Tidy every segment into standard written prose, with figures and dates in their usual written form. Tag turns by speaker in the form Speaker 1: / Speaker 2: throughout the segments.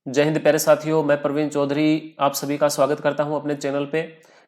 Speaker 1: जय हिंद प्यारे साथियों, मैं प्रवीण चौधरी आप सभी का स्वागत करता हूं अपने चैनल पे।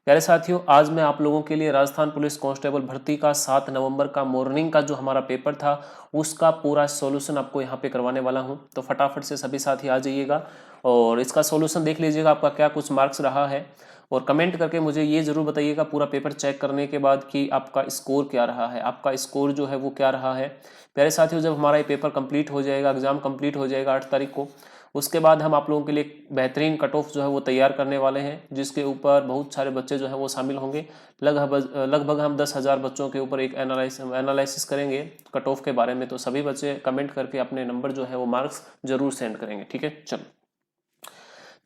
Speaker 1: प्यारे साथियों, आज मैं आप लोगों के लिए राजस्थान पुलिस कांस्टेबल भर्ती का 7 नवंबर का मॉर्निंग का जो हमारा पेपर था उसका पूरा सॉल्यूशन आपको यहां पे करवाने वाला हूं। तो फटाफट से सभी साथी आ जाइएगा और इसका सॉल्यूशन देख लीजिएगा आपका क्या कुछ मार्क्स रहा है और कमेंट करके मुझे ये जरूर बताइएगा पूरा पेपर चेक करने के बाद कि आपका स्कोर क्या रहा है, आपका स्कोर जो है वो क्या रहा है। प्यारे साथियों, जब हमारा ये पेपर कंप्लीट हो जाएगा, एग्जाम कंप्लीट हो जाएगा 8 तारीख को, उसके बाद हम आप लोगों के लिए एक बेहतरीन कट ऑफ जो है वो तैयार करने वाले हैं, जिसके ऊपर बहुत सारे बच्चे जो है वो शामिल होंगे। लगभग हम 10,000 बच्चों के ऊपर एक एनालिसिस करेंगे कट ऑफ के बारे में। तो सभी बच्चे कमेंट करके अपने नंबर जो है वो मार्क्स जरूर सेंड करेंगे, ठीक है। चलो,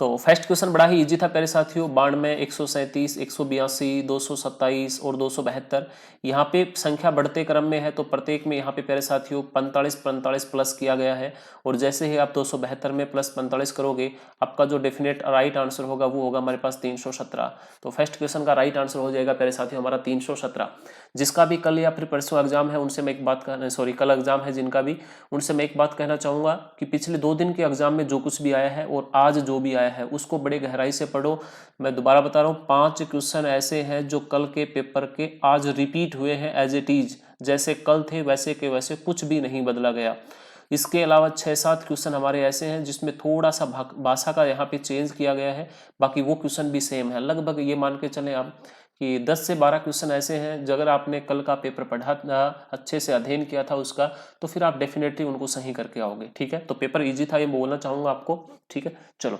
Speaker 1: तो फर्स्ट क्वेश्चन बड़ा ही इजी था प्यारे साथियों। 92, 137, 182, 227 और 272, यहाँ पे संख्या बढ़ते क्रम में है तो प्रत्येक में यहाँ पे प्यारे साथियों 45 45 प्लस किया गया है। और जैसे ही आप 272 में प्लस 45 करोगे, आपका जो डेफिनेट राइट आंसर होगा वो होगा हमारे पास 317। तो फर्स्ट क्वेश्चन का राइट आंसर हो जाएगा प्यारे साथियों हमारा 317। जिसका भी कल या फिर परसों एग्जाम है उनसे मैं एक बात कहना, सॉरी कल एग्जाम है जिनका भी, उनसे मैं एक बात कहना चाहूंगा कि पिछले 2 दिन के एग्जाम में जो कुछ भी आया है और आज जो भी आया है उसको बड़े गहराई से पढ़ो। मैं दोबारा बता रहा हूँ, 5 क्वेश्चन ऐसे हैं जो कल के पेपर के आज रिपीट हुए हैं एज इट इज, जैसे कल थे वैसे के वैसे, कुछ भी नहीं बदला गया। इसके अलावा 6-7 क्वेश्चन हमारे ऐसे हैं जिसमें थोड़ा सा भाषा का यहाँ पे चेंज किया गया है, बाकी वो क्वेश्चन भी सेम है। लगभग ये मान के चलें आप कि 10 से 12 क्वेश्चन ऐसे हैं जो अगर आपने कल का पेपर पढ़ा था, अच्छे से अध्ययन किया था उसका, तो फिर आप डेफिनेटली उनको सही करके आओगे, ठीक है। तो पेपर इजी था ये बोलना चाहूंगा आपको, ठीक है। चलो,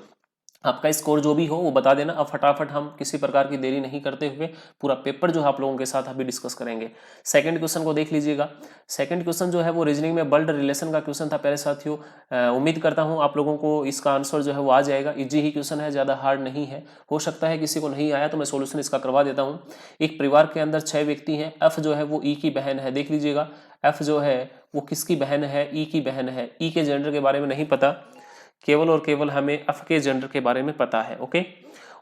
Speaker 1: आपका स्कोर जो भी हो वो बता देना। अब फटाफट हम किसी प्रकार की देरी नहीं करते हुए पूरा पेपर जो है आप लोगों के साथ अभी डिस्कस करेंगे। सेकंड क्वेश्चन को देख लीजिएगा। सेकंड क्वेश्चन जो है वो रीजनिंग में ब्लड रिलेशन का क्वेश्चन था प्यारे साथियों। उम्मीद करता हूं आप लोगों को इसका आंसर जो है वो आ जाएगा। इजी ही क्वेश्चन है, ज़्यादा हार्ड नहीं है। हो सकता है किसी को नहीं आया तो मैं सोल्यूशन इसका करवा देता हूँ। एक परिवार के अंदर 6 व्यक्ति हैं। एफ जो है वो ई की बहन है, देख लीजिएगा। एफ जो है वो किसकी बहन है? ई की बहन है। ई के जेंडर के बारे में नहीं पता, केवल और केवल हमें एफ के जेंडर के बारे में पता है, ओके।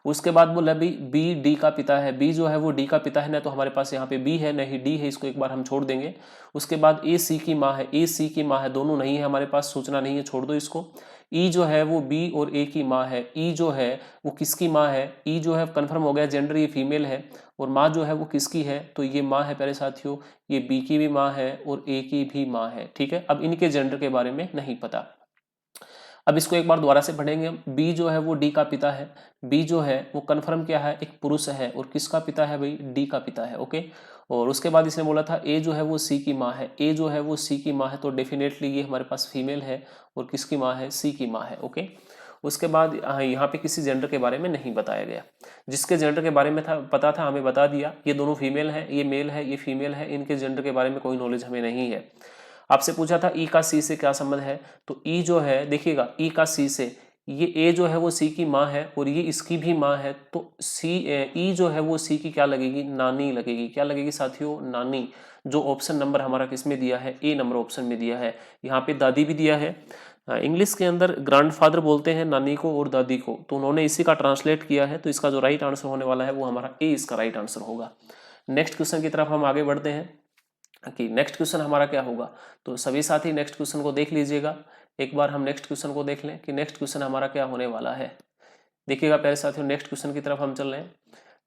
Speaker 1: उसके बाद बोला भी बी डी का पिता है। बी जो है वो डी का पिता है ना, तो हमारे पास यहाँ पे बी है नहीं डी है, इसको एक बार हम छोड़ देंगे। उसके बाद ए सी की माँ है। ए सी की माँ है, दोनों नहीं है हमारे पास, सूचना नहीं है, छोड़ दो इसको। ई जो है वो बी और ए की माँ है। ई जो है वो किसकी माँ है? ई जो है कंफर्म हो गया, जेंडर ये फीमेल है। और माँ जो है वो किसकी है? तो ये माँ है प्यारे साथियों, ये बी की भी माँ है और ए की भी माँ है, ठीक है। अब इनके जेंडर के बारे में नहीं पता। अब इसको एक बार दोबारा से पढ़ेंगे हम। बी जो है वो डी का पिता है। बी जो है वो कन्फर्म क्या है? एक पुरुष है। और किसका पिता है भाई? डी का पिता है, ओके। और उसके बाद इसने बोला था ए जो है वो सी की माँ है। ए जो है वो सी की माँ है, तो डेफिनेटली ये हमारे पास फीमेल है। और किसकी माँ है? सी की माँ है, ओके। उसके बाद यहाँ पे किसी जेंडर के बारे में नहीं बताया गया। जिसके जेंडर के बारे में था पता था हमें बता दिया। ये दोनों फीमेल है, ये मेल है, ये फीमेल है, इनके जेंडर के बारे में कोई नॉलेज हमें नहीं है। आपसे पूछा था ई का सी से क्या संबंध है, तो ई जो है देखिएगा, ई का सी से, ये ए जो है वो सी की माँ है और ये इसकी भी माँ है, तो सी ई जो है वो सी की क्या लगेगी? नानी लगेगी। क्या लगेगी साथियों? नानी। जो ऑप्शन नंबर हमारा किस में दिया है? ए नंबर ऑप्शन में दिया है। यहाँ पे दादी भी दिया है। इंग्लिश के अंदर ग्रैंडफादर बोलते हैं नानी को और दादी को, तो उन्होंने इसी का ट्रांसलेट किया है। तो इसका जो राइट आंसर होने वाला है वो हमारा ए इसका राइट आंसर होगा। नेक्स्ट क्वेश्चन की तरफ हम आगे बढ़ते हैं कि नेक्स्ट क्वेश्चन हमारा क्या होगा। तो सभी साथी नेक्स्ट क्वेश्चन को देख लीजिएगा। एक बार हम नेक्स्ट क्वेश्चन को देख लें कि नेक्स्ट क्वेश्चन हमारा क्या होने वाला है। देखिएगा प्यारे साथियों, नेक्स्ट क्वेश्चन की तरफ हम चल रहे हैं।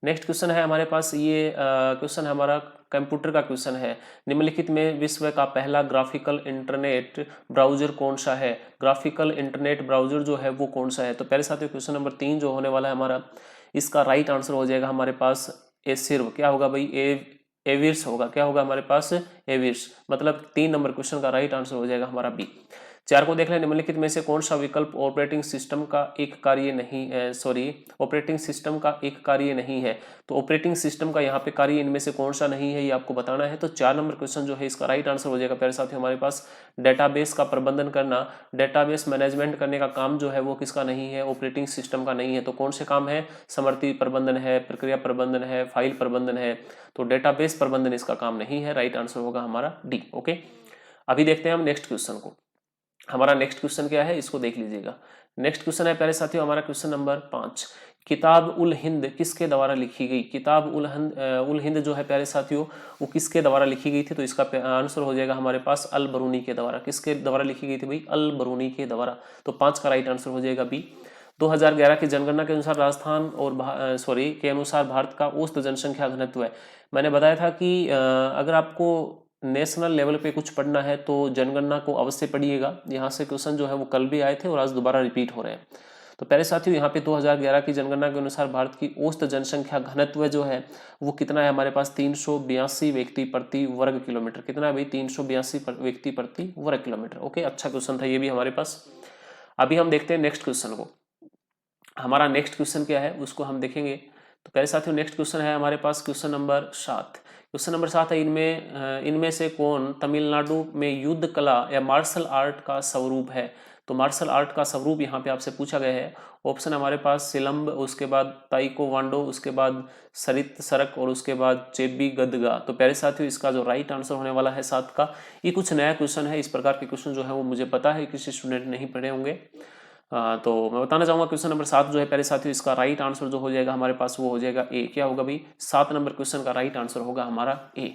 Speaker 1: नेक्स्ट क्वेश्चन है हमारे पास, ये क्वेश्चन हमारा कंप्यूटर का क्वेश्चन है। निम्नलिखित में विश्व का पहला ग्राफिकल इंटरनेट ब्राउजर कौन सा है? ग्राफिकल इंटरनेट ब्राउजर जो है वो कौन सा है? तो प्यारे साथियों, क्वेश्चन नंबर 3 जो होने वाला है हमारा, इसका राइट आंसर हो जाएगा हमारे पास ए सिर्फ, क्या होगा भाई? एविर्स होगा। क्या होगा हमारे पास? एविर्स। मतलब 3 नंबर क्वेश्चन का राइट आंसर हो जाएगा हमारा बी। 4 को देख लें। निम्नलिखित में से कौन सा विकल्प ऑपरेटिंग सिस्टम का एक कार्य नहीं, ऑपरेटिंग सिस्टम का एक कार्य नहीं है? तो ऑपरेटिंग सिस्टम का यहाँ पे कार्य इनमें से कौन सा नहीं है, ये आपको बताना है। तो 4 नंबर क्वेश्चन जो है इसका राइट आंसर हो जाएगा प्यारे साथियों हमारे पास डेटाबेस का प्रबंधन करना, डेटाबेस मैनेजमेंट करने का काम जो है वो किसका नहीं है? ऑपरेटिंग सिस्टम का नहीं है। तो कौन से काम है? समवर्ती प्रबंधन है, प्रक्रिया प्रबंधन है, फाइल प्रबंधन है। तो डेटाबेस प्रबंधन इसका काम नहीं है। राइट आंसर होगा हमारा डी, ओके। अभी देखते हैं हम नेक्स्ट क्वेश्चन को। हमारा नेक्स्ट क्वेश्चन क्या है, इसको देख लीजिएगा। नेक्स्ट क्वेश्चन है प्यारे साथियों हमारा क्वेश्चन नंबर 5, किताब उल हिंद किसके द्वारा लिखी गई? किताब उल हिंद जो है प्यारे साथियों वो किसके द्वारा लिखी गई थी? तो इसका आंसर हो जाएगा हमारे पास अल बरूनी के द्वारा। किसके द्वारा लिखी गई थी भाई? अल बरूनी के द्वारा। तो 5 का राइट आंसर हो जाएगा बी। 2011 की जनगणना के अनुसार राजस्थान और के अनुसार भारत का औसत जनसंख्या घनत्व है। मैंने बताया था कि अगर आपको नेशनल लेवल पे कुछ पढ़ना है तो जनगणना को अवश्य पढ़िएगा। यहाँ से क्वेश्चन जो है वो कल भी आए थे और आज दोबारा रिपीट हो रहे हैं। तो पहले साथियों यहाँ पे 2011 की जनगणना के अनुसार भारत की औसत जनसंख्या घनत्व जो है वो कितना है हमारे पास? 382 व्यक्ति प्रति वर्ग किलोमीटर। कितना है भाई? 382 व्यक्ति प्रति वर्ग किलोमीटर। ओके, अच्छा क्वेश्चन था ये भी हमारे पास। अभी हम देखते हैं नेक्स्ट क्वेश्चन को। हमारा नेक्स्ट क्वेश्चन क्या है उसको हम देखेंगे। तो पहले साथियों नेक्स्ट क्वेश्चन है हमारे पास क्वेश्चन नंबर 7। क्वेश्चन नंबर 7 है, इनमें से कौन तमिलनाडु में युद्ध कला या मार्शल आर्ट का स्वरूप है? तो मार्शल आर्ट का स्वरूप यहाँ पे आपसे पूछा गया है। ऑप्शन हमारे पास सिलंब, उसके बाद ताइक्वांडो, उसके बाद सरित सरक और उसके बाद चेबी गदगा। तो पहले साथियों इसका जो राइट आंसर होने वाला है 7 का, ये कुछ नया क्वेश्चन है। इस प्रकार के क्वेश्चन जो है वो मुझे पता है किसी स्टूडेंट नहीं पढ़े होंगे। तो मैं बताना चाहूंगा क्वेश्चन नंबर 7 जो है पहले साथियों इसका राइट आंसर जो हो जाएगा हमारे पास वो हो जाएगा ए। क्या होगा भाई? 7 नंबर क्वेश्चन का राइट आंसर होगा हमारा ए।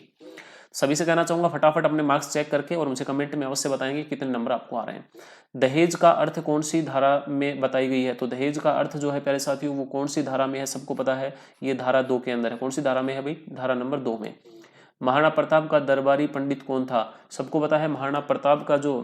Speaker 1: सभी से कहना चाहूंगा फटाफट अपने मार्क्स चेक करके और मुझे कमेंट में अवश्य बताएंगे कितने नंबर आपको आ रहे हैं। दहेज का अर्थ कौन सी धारा में बताई गई है? तो दहेज का अर्थ जो है पहले साथियों वो कौन सी धारा में है? सबको पता है, ये धारा 2 के अंदर है। कौन सी धारा में है भाई? धारा नंबर 2 में। महाराणा प्रताप का दरबारी पंडित कौन था? सबको पता है महाराणा प्रताप का जो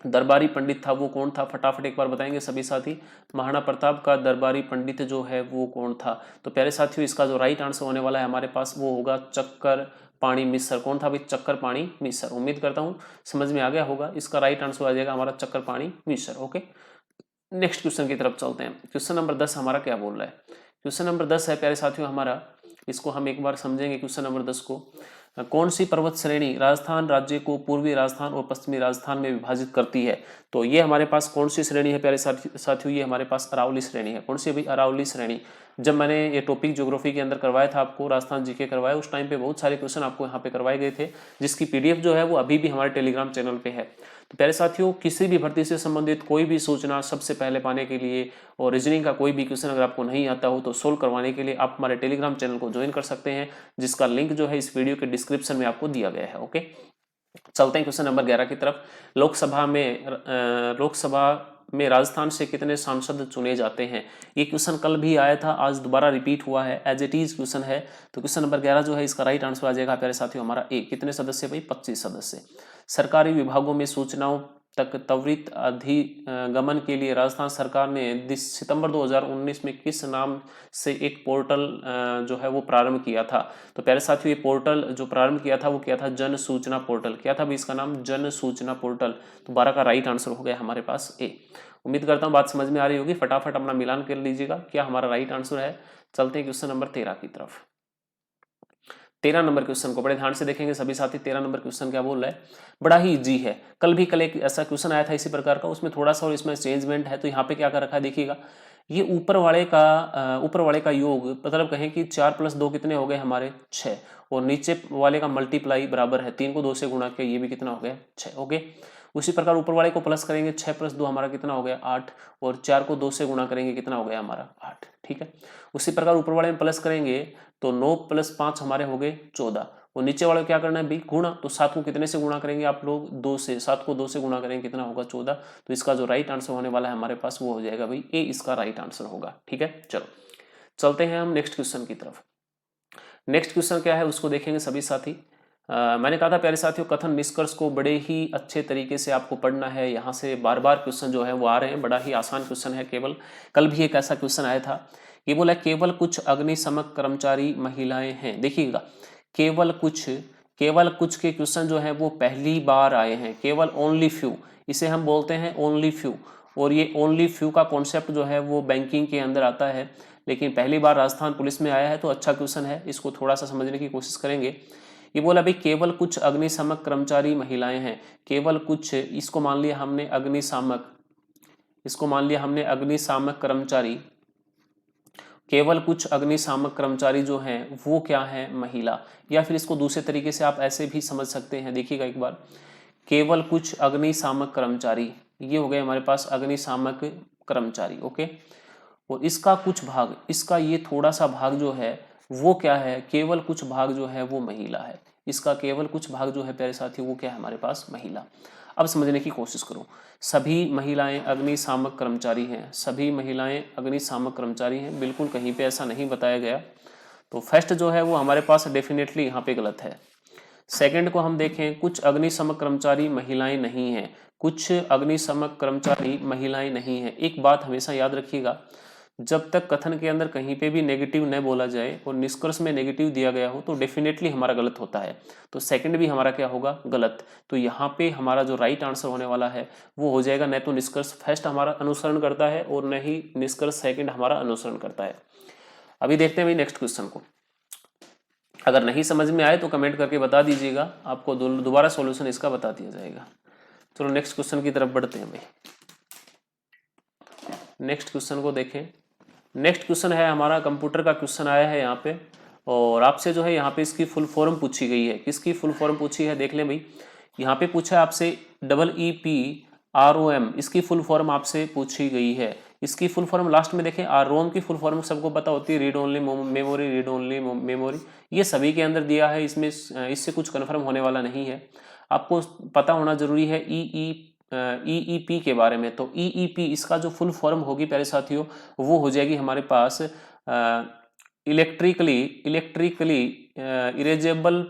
Speaker 1: दरबारी पंडित था वो कौन था? फटाफट एक बार बताएंगे सभी साथी। महाराणा प्रताप का दरबारी पंडित जो है वो कौन था? तो प्यारे साथियों इसका जो राइट आंसर होने वाला है हमारे पास वो होगा चक्कर पाणी मिश्र। कौन था भाई? चक्कर पाणी मिश्र। उम्मीद करता हूँ समझ में आ गया होगा। इसका राइट आंसर आ जाएगा हमारा चक्कर पाणी मिश्र। ओके, नेक्स्ट क्वेश्चन की तरफ चलते हैं। क्वेश्चन नंबर 10 हमारा क्या बोल रहा है? क्वेश्चन नंबर 10 है प्यारे साथियों हमारा, इसको हम एक बार समझेंगे। क्वेश्चन नंबर 10 को, कौन सी पर्वत श्रेणी राजस्थान राज्य को पूर्वी राजस्थान और पश्चिमी राजस्थान में विभाजित करती है? तो ये हमारे पास कौन सी श्रेणी है प्यारे साथियों? ये हमारे पास अरावली श्रेणी है। कौन सी भाई? अरावली श्रेणी। जब मैंने ये टॉपिक ज्योग्राफी के अंदर करवाया था आपको, राजस्थान जीके करवाया, उस टाइम पे बहुत सारे क्वेश्चन आपको यहाँ पे करवाए गए थे, जिसकी पीडीएफ जो है वो अभी भी हमारे टेलीग्राम चैनल पे है। तो प्यारे साथियों किसी भी भर्ती से संबंधित कोई भी सूचना सबसे पहले पाने के लिए और रीजनिंग का कोई भी क्वेश्चन अगर आपको नहीं आता हो तो सोल्व करवाने के लिए आप हमारे टेलीग्राम चैनल को ज्वाइन कर सकते हैं, जिसका लिंक जो है इस वीडियो के डिस्क्रिप्शन में आपको दिया गया है। ओके, चलते हैं क्वेश्चन नंबर 11 की तरफ। लोकसभा में राजस्थान से कितने सांसद चुने जाते हैं? ये क्वेश्चन कल भी आया था, आज दोबारा रिपीट हुआ है, एज इट इज क्वेश्चन है। तो क्वेश्चन नंबर 11 जो है इसका राइट आंसर आ जाएगा प्यारे साथियों हमारा ए। कितने सदस्य भाई? 25 सदस्य। सरकारी विभागों में सूचनाओं तक त्वरित अधिगमन के लिए राजस्थान सरकार ने सितंबर 2019 में किस नाम से एक पोर्टल जो है वो प्रारंभ किया था? तो प्यारे साथियों ये पोर्टल जो प्रारंभ किया था वो क्या था? जन सूचना पोर्टल। क्या था भाई इसका नाम? जन सूचना पोर्टल। तो 12 का राइट आंसर हो गया हमारे पास ए। उम्मीद करता हूँ बात समझ में आ रही होगी। फटाफट अपना मिलान कर लीजिएगा क्या हमारा राइट आंसर है। चलते हैं क्वेश्चन नंबर 13 की तरफ। 13 नंबर क्वेश्चन को बड़े ध्यान से देखेंगे सभी साथी। 13 नंबर क्वेश्चन क्या बोल रहा है? बड़ा ही इजी है। कल एक ऐसा क्वेश्चन आया था इसी प्रकार का, उसमें थोड़ा सा और इसमें चेंजमेंट है। तो यहाँ पे क्या कर रखा है देखिएगा, ये ऊपर वाले का योग, मतलब कहें कि 4 + 2 कितने हो गए हमारे? 6। और नीचे वाले का मल्टीप्लाई बराबर है 3 को 2 से गुणा किया, ये भी कितना हो गया? 6। ओके, उसी प्रकार ऊपर वाले को प्लस करेंगे, 6 + 2 हमारा कितना हो गया? 8। और 4 को 2 से गुणा करेंगे, कितना हो गया हमारा? 8। ठीक है, उसी प्रकार ऊपर वाले में प्लस करेंगे तो 9 + 5 हमारे हो गए 14। और नीचे वाले को क्या करना है भाई? गुणा। तो 7 को कितने से गुणा करेंगे आप लोग? 2 से। 7 को 2 से गुणा करेंगे, कितना होगा? 14। तो इसका जो राइट आंसर होने वाला है हमारे पास वो हो जाएगा भाई ए, इसका राइट आंसर होगा। ठीक है, चलो चलते हैं हम नेक्स्ट क्वेश्चन की तरफ। नेक्स्ट क्वेश्चन क्या है उसको देखेंगे सभी साथी। मैंने कहा था प्यारे साथियों कथन निष्कर्ष को बड़े ही अच्छे तरीके से आपको पढ़ना है। यहाँ से बार बार क्वेश्चन जो है वो आ रहे हैं, बड़ा ही आसान क्वेश्चन है। केवल कल भी एक ऐसा क्वेश्चन आया था, ये बोला केवल कुछ अग्निशमन कर्मचारी महिलाएं हैं। देखिएगा, केवल कुछ के क्वेश्चन जो है वो पहली बार आए हैं। केवल ओनली फ्यू, इसे हम बोलते हैं ओनली फ्यू। और ये ओनली फ्यू का कॉन्सेप्ट जो है वो बैंकिंग के अंदर आता है, लेकिन पहली बार राजस्थान पुलिस में आया है। तो अच्छा क्वेश्चन है, इसको थोड़ा सा समझने की कोशिश करेंगे। ये बोला भाई केवल कुछ अग्निशामक कर्मचारी महिलाएं हैं। केवल कुछ, इसको मान लिया हमने अग्निशामक कर्मचारी। केवल कुछ अग्निशामक कर्मचारी जो हैं वो क्या है? महिला। या फिर इसको दूसरे तरीके से आप ऐसे भी समझ सकते हैं, देखिएगा एक बार, केवल कुछ अग्निशामक कर्मचारी, ये हो गए हमारे पास अग्निशामक कर्मचारी। ओके, और इसका कुछ भाग, इसका ये थोड़ा सा भाग जो है वो क्या है, केवल कुछ भाग जो है वो महिला है। इसका केवल कुछ भाग जो है प्यारे साथियों वो क्या है हमारे पास, महिला। अब समझने की कोशिश करो, सभी महिलाएं अग्निशामक कर्मचारी हैं, सभी महिलाएं अग्निशामक कर्मचारी हैं, बिल्कुल कहीं पे ऐसा नहीं बताया गया। तो फर्स्ट जो है वो हमारे पास डेफिनेटली यहाँ पे गलत है। सेकंड को हम देखें, कुछ अग्निशमक कर्मचारी महिलाएं नहीं हैं, कुछ अग्निशमक कर्मचारी महिलाएं नहीं हैं। एक बात हमेशा याद रखिएगा, जब तक कथन के अंदर कहीं पे भी नेगेटिव न बोला जाए और निष्कर्ष में नेगेटिव दिया गया हो तो डेफिनेटली हमारा गलत होता है। तो सेकंड भी हमारा क्या होगा, गलत। तो यहाँ पे हमारा जो राइट आंसर होने वाला है वो हो जाएगा, न तो निष्कर्ष फर्स्ट हमारा अनुसरण करता है और न ही निष्कर्ष सेकंड हमारा अनुसरण करता है। अभी देखते हैं भाई नेक्स्ट क्वेश्चन को। अगर नहीं समझ में आए तो कमेंट करके बता दीजिएगा, आपको दोबारा सॉल्यूशन इसका बता दिया जाएगा। चलो नेक्स्ट क्वेश्चन की तरफ बढ़ते हैं भाई। नेक्स्ट क्वेश्चन को देखें। नेक्स्ट क्वेश्चन है हमारा, कंप्यूटर का क्वेश्चन आया है यहाँ पे, और आपसे जो है यहाँ पे इसकी फुल फॉर्म पूछी गई है। किसकी फुल फॉर्म पूछी है देख लें भाई। यहाँ पे पूछा है आपसे EEPROM, इसकी फुल फॉर्म आपसे पूछी गई है। इसकी फुल फॉर्म लास्ट में देखें, रोम की फुल फॉर्म सबको पता होती है, read only memory, read only memory, ये सभी के अंदर दिया है, इसमें इससे कुछ कन्फर्म होने वाला नहीं है। आपको पता होना जरूरी है EEP के बारे में। तो EEP इसका जो फुल फॉर्म होगी प्यारे साथियों वो हो जाएगी हमारे पास electrically erasable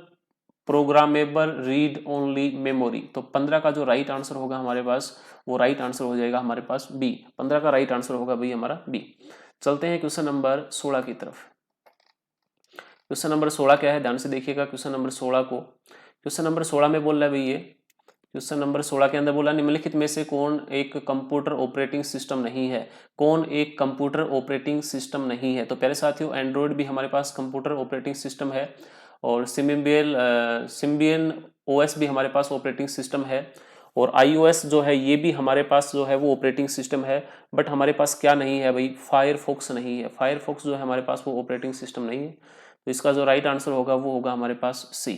Speaker 1: programmable read only memory. तो 15 का जो राइट आंसर होगा हमारे पास वो राइट आंसर हो जाएगा हमारे पास बी। 15 का राइट आंसर होगा भाई हमारा बी। चलते हैं क्वेश्चन नंबर 16 की तरफ। क्वेश्चन नंबर 16 क्या है, ध्यान से देखिएगा क्वेश्चन नंबर 16 को। क्वेश्चन नंबर 16 में बोल रहा है भाई, ये क्वेश्चन नंबर 16 के अंदर बोला, निम्नलिखित में से कौन एक कंप्यूटर ऑपरेटिंग सिस्टम नहीं है। कौन एक कंप्यूटर ऑपरेटिंग सिस्टम नहीं है। तो प्यारे साथियों एंड्रॉयड भी हमारे पास कंप्यूटर ऑपरेटिंग सिस्टम है, और सिम्बियन OS भी हमारे पास ऑपरेटिंग सिस्टम है, और iOS जो है ये भी हमारे पास जो है वो ऑपरेटिंग सिस्टम है। बट हमारे पास क्या नहीं है भाई, फायरफॉक्स नहीं है। फायरफॉक्स जो है हमारे पास वो ऑपरेटिंग सिस्टम नहीं है। तो इसका जो राइट आंसर होगा वो होगा हमारे पास सी।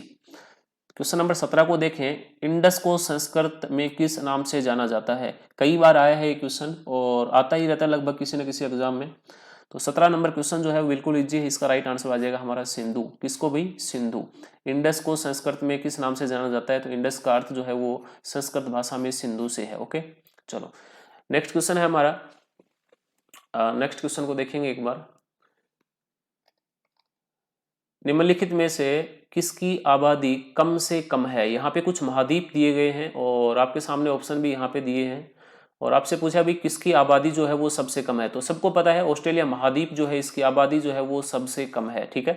Speaker 1: क्वेश्चन नंबर 17 को देखें, इंडस को संस्कृत में किस नाम से जाना जाता है। कई बार आया है ये क्वेश्चन और आता ही रहता है लगभग किसी न किसी एग्जाम में। तो 17 नंबर क्वेश्चन जो है बिल्कुल इजी है, इसका राइट आंसर आ जाएगा हमारा सिंधु। किसको भाई, सिंधु। इंडस को संस्कृत में किस नाम से जाना जाता है, तो इंडस का अर्थ जो है वो संस्कृत भाषा में सिंधु से है। ओके, चलो नेक्स्ट क्वेश्चन है हमारा। नेक्स्ट क्वेश्चन को देखेंगे एक बार। निम्नलिखित में से किसकी आबादी कम से कम है। यहाँ पे कुछ महाद्वीप दिए गए हैं और आपके सामने ऑप्शन भी यहाँ पे दिए हैं, और आपसे पूछा भी किसकी आबादी जो है वो सबसे कम है। तो सबको पता है ऑस्ट्रेलिया महाद्वीप जो है इसकी आबादी जो है वो सबसे कम है। ठीक है,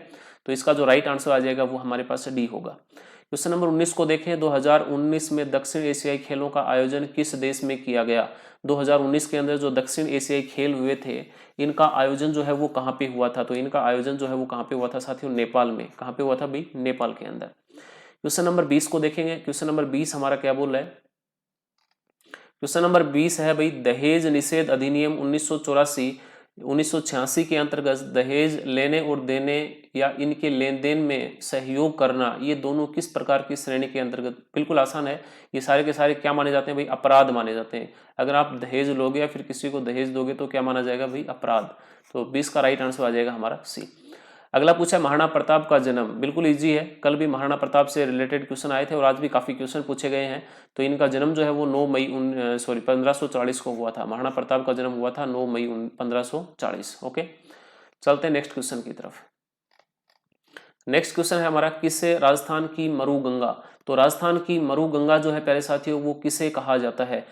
Speaker 1: तो इसका जो राइट आंसर आ जाएगा वो हमारे पास डी होगा। क्वेश्चन नंबर 19 को देखें, 2019 में दक्षिण एशियाई खेलों का आयोजन किस देश में किया गया। 2019 के अंदर जो दक्षिण एशियाई खेल हुए थे इनका आयोजन जो है वो कहाँ पे हुआ था। तो इनका आयोजन जो है वो कहाँ पे हुआ था साथियों, नेपाल में। कहाँ पे हुआ था भाई, नेपाल के अंदर। क्वेश्चन नंबर 20 को देखेंगे। क्वेश्चन नंबर 20 हमारा क्या बोल रहा है, क्वेश्चन नंबर 20 है भाई, दहेज निषेध अधिनियम 1986 के अंतर्गत दहेज लेने और देने या इनके लेन देन में सहयोग करना, ये दोनों किस प्रकार की श्रेणी के अंतर्गत। बिल्कुल आसान है, ये सारे के सारे क्या माने जाते हैं भाई, अपराध माने जाते हैं। अगर आप दहेज लोगे या फिर किसी को दहेज दोगे तो क्या माना जाएगा भाई, अपराध। तो 20 का राइट आंसर आ जाएगा हमारा सी। अगला पूछा महाराणा प्रताप का जन्म। बिल्कुल इजी है, कल भी महाराणा प्रताप से रिलेटेड क्वेश्चन आए थे और आज भी काफी क्वेश्चन पूछे गए हैं। तो इनका जन्म जो है वो 1540 को हुआ था। महाराणा प्रताप का जन्म हुआ था 9 मई 1540। ओके, चलते हैं नेक्स्ट क्वेश्चन की तरफ। नेक्स्ट क्वेश्चन है हमारा, किसे राजस्थान की मरुगंगा। तो राजस्थान की मरुगंगा जो है प्यारे साथियों वो किसे कहा जाता है।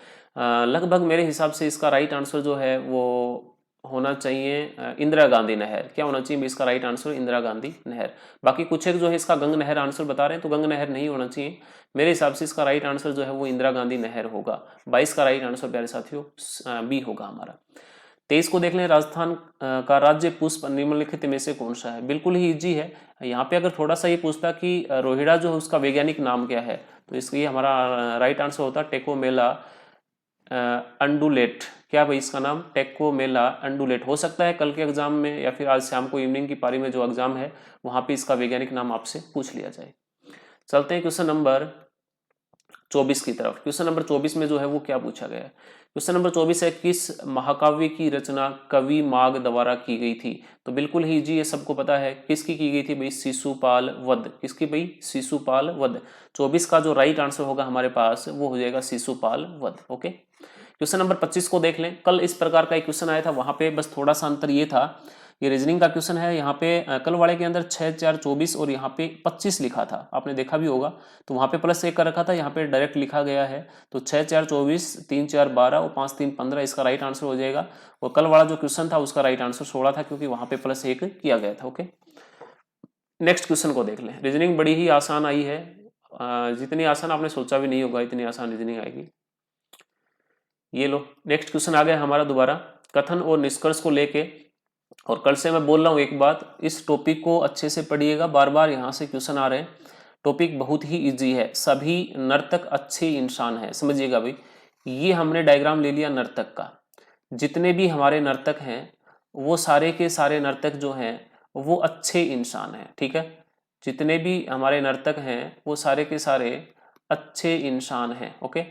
Speaker 1: लगभग मेरे हिसाब से इसका राइट आंसर जो है वो होना चाहिए इंदिरा गांधी नहर। क्या होना चाहिए इसका राइट आंसर, इंदिरा गांधी नहर। बाकी कुछ एक जो है इसका गंग नहर आंसर बता रहे हैं, तो गंग नहर नहीं होना चाहिए। मेरे हिसाब से इसका राइट आंसर जो है वो इंदिरा गांधी नहर होगा। 22 का राइट आंसर प्यारे साथियों बी होगा हमारा। 23 को देख लें, राजस्थान का राज्य पुष्प निम्नलिखित में से कौन सा है। बिल्कुल ही इजी है। यहाँ पे अगर थोड़ा सा ये पूछता कि रोहिड़ा जो है उसका वैज्ञानिक नाम क्या है, तो इसलिए हमारा राइट आंसर होता टेकोमेला अंडुलेट। क्या भाई इसका नाम, टेकोमेला अंडुलेट। हो सकता है कल के एग्जाम में या फिर आज शाम को इवनिंग की पारी में जो एग्जाम है वहां पे इसका वैज्ञानिक नाम आपसे पूछ लिया जाए। चलते हैं क्वेश्चन नंबर 24 की तरफ। क्वेश्चन नंबर 24 में जो है वो क्या पूछा गया है? क्वेश्चन नंबर 24 है, किस महाकाव्य की रचना कवि माघ द्वारा की गई थी? तो बिल्कुल ही जी, ये सबको पता है किसकी की गई थी भाई, शिशुपाल वध। किसकी भाई? शिशुपाल वध। 24 का जो राइट आंसर होगा हमारे पास वो हो जाएगा शिशुपाल वध। ओके, क्वेश्चन नंबर 25 को देख लें। कल इस प्रकार का एक क्वेश्चन आया था, वहां पे बस थोड़ा सा अंतर ये था, ये रीजनिंग का क्वेश्चन है। यहाँ पे कल वाले के अंदर 6 4 24 और यहाँ पे 25 लिखा था, आपने देखा भी होगा। तो वहां पे +1 कर रखा था, यहाँ पे डायरेक्ट लिखा गया है। तो 6 4 24, 3 4 12 और 5 3 15 इसका राइट आंसर हो जाएगा। और कल वाला जो क्वेश्चन था उसका राइट आंसर 16 था, क्योंकि वहां पे +1 किया गया था। ओके, नेक्स्ट क्वेश्चन को देख लें। रीजनिंग बड़ी ही आसान आई है, जितनी आसान आपने सोचा भी नहीं होगा इतनी आसान रीजनिंग आएगी। ये लो, नेक्स्ट क्वेश्चन आ गया हमारा दोबारा, कथन और निष्कर्ष को लेके। और कल से मैं बोल रहा हूँ एक बात, इस टॉपिक को अच्छे से पढ़िएगा, बार बार यहाँ से क्वेश्चन आ रहे हैं। टॉपिक बहुत ही इजी है, सभी नर्तक अच्छे इंसान हैं। समझिएगा भाई, ये हमने डायग्राम ले लिया नर्तक का। जितने भी हमारे नर्तक हैं वो सारे के सारे नर्तक जो हैं वो अच्छे इंसान हैं। ठीक है, जितने भी हमारे नर्तक हैं वो सारे के सारे अच्छे इंसान हैं। ओके,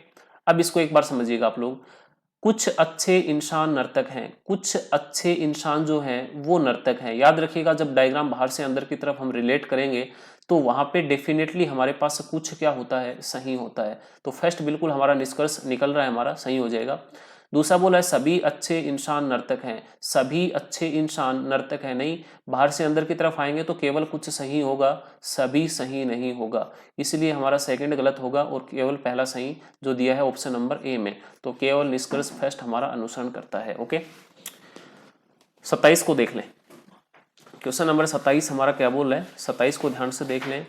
Speaker 1: अब इसको एक बार समझिएगा आप लोग। कुछ अच्छे इंसान नर्तक हैं, कुछ अच्छे इंसान जो हैं वो नर्तक हैं। याद रखिएगा, जब डायग्राम बाहर से अंदर की तरफ हम रिलेट करेंगे तो वहां पे डेफिनेटली हमारे पास कुछ क्या होता है, सही होता है। तो फर्स्ट बिल्कुल हमारा निष्कर्ष निकल रहा है, हमारा सही हो जाएगा। दूसरा बोला है सभी अच्छे इंसान नर्तक हैं, सभी अच्छे इंसान नर्तक हैं नहीं, बाहर से अंदर की तरफ आएंगे तो केवल कुछ सही होगा, सभी सही नहीं होगा। इसलिए हमारा सेकंड गलत होगा और केवल पहला सही जो दिया है ऑप्शन नंबर ए में। तो केवल निष्कर्ष फर्स्ट हमारा अनुसरण करता है। ओके, 27 को देख लें। क्वेश्चन नंबर 27 हमारा क्या बोल रहा है, 27 को ध्यान से देख लें।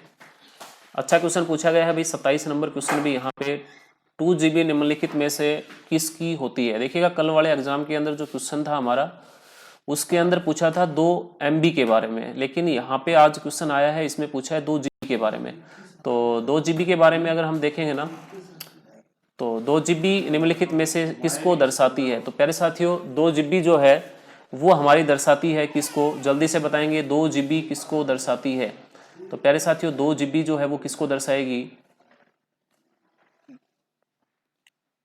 Speaker 1: अच्छा क्वेश्चन पूछा गया है भाई। 27 नंबर क्वेश्चन भी यहाँ पे 2 GB निम्नलिखित में से किसकी होती है? देखिएगा, कल वाले एग्जाम के अंदर जो क्वेश्चन था हमारा उसके अंदर पूछा था 2 MB के बारे में, लेकिन यहाँ पे आज क्वेश्चन आया है, इसमें पूछा है 2 GB के बारे में। तो 2 GB के बारे में अगर हम देखेंगे ना, तो 2 GB निम्नलिखित में से किसको दर्शाती है? तो प्यारे साथियों, 2 GB जो है वो हमारी दर्शाती है किसको? जल्दी से बताएंगे, 2 GB किसको दर्शाती है? तो प्यारे साथियों, 2 GB जो है वो किसको दर्शाएगी?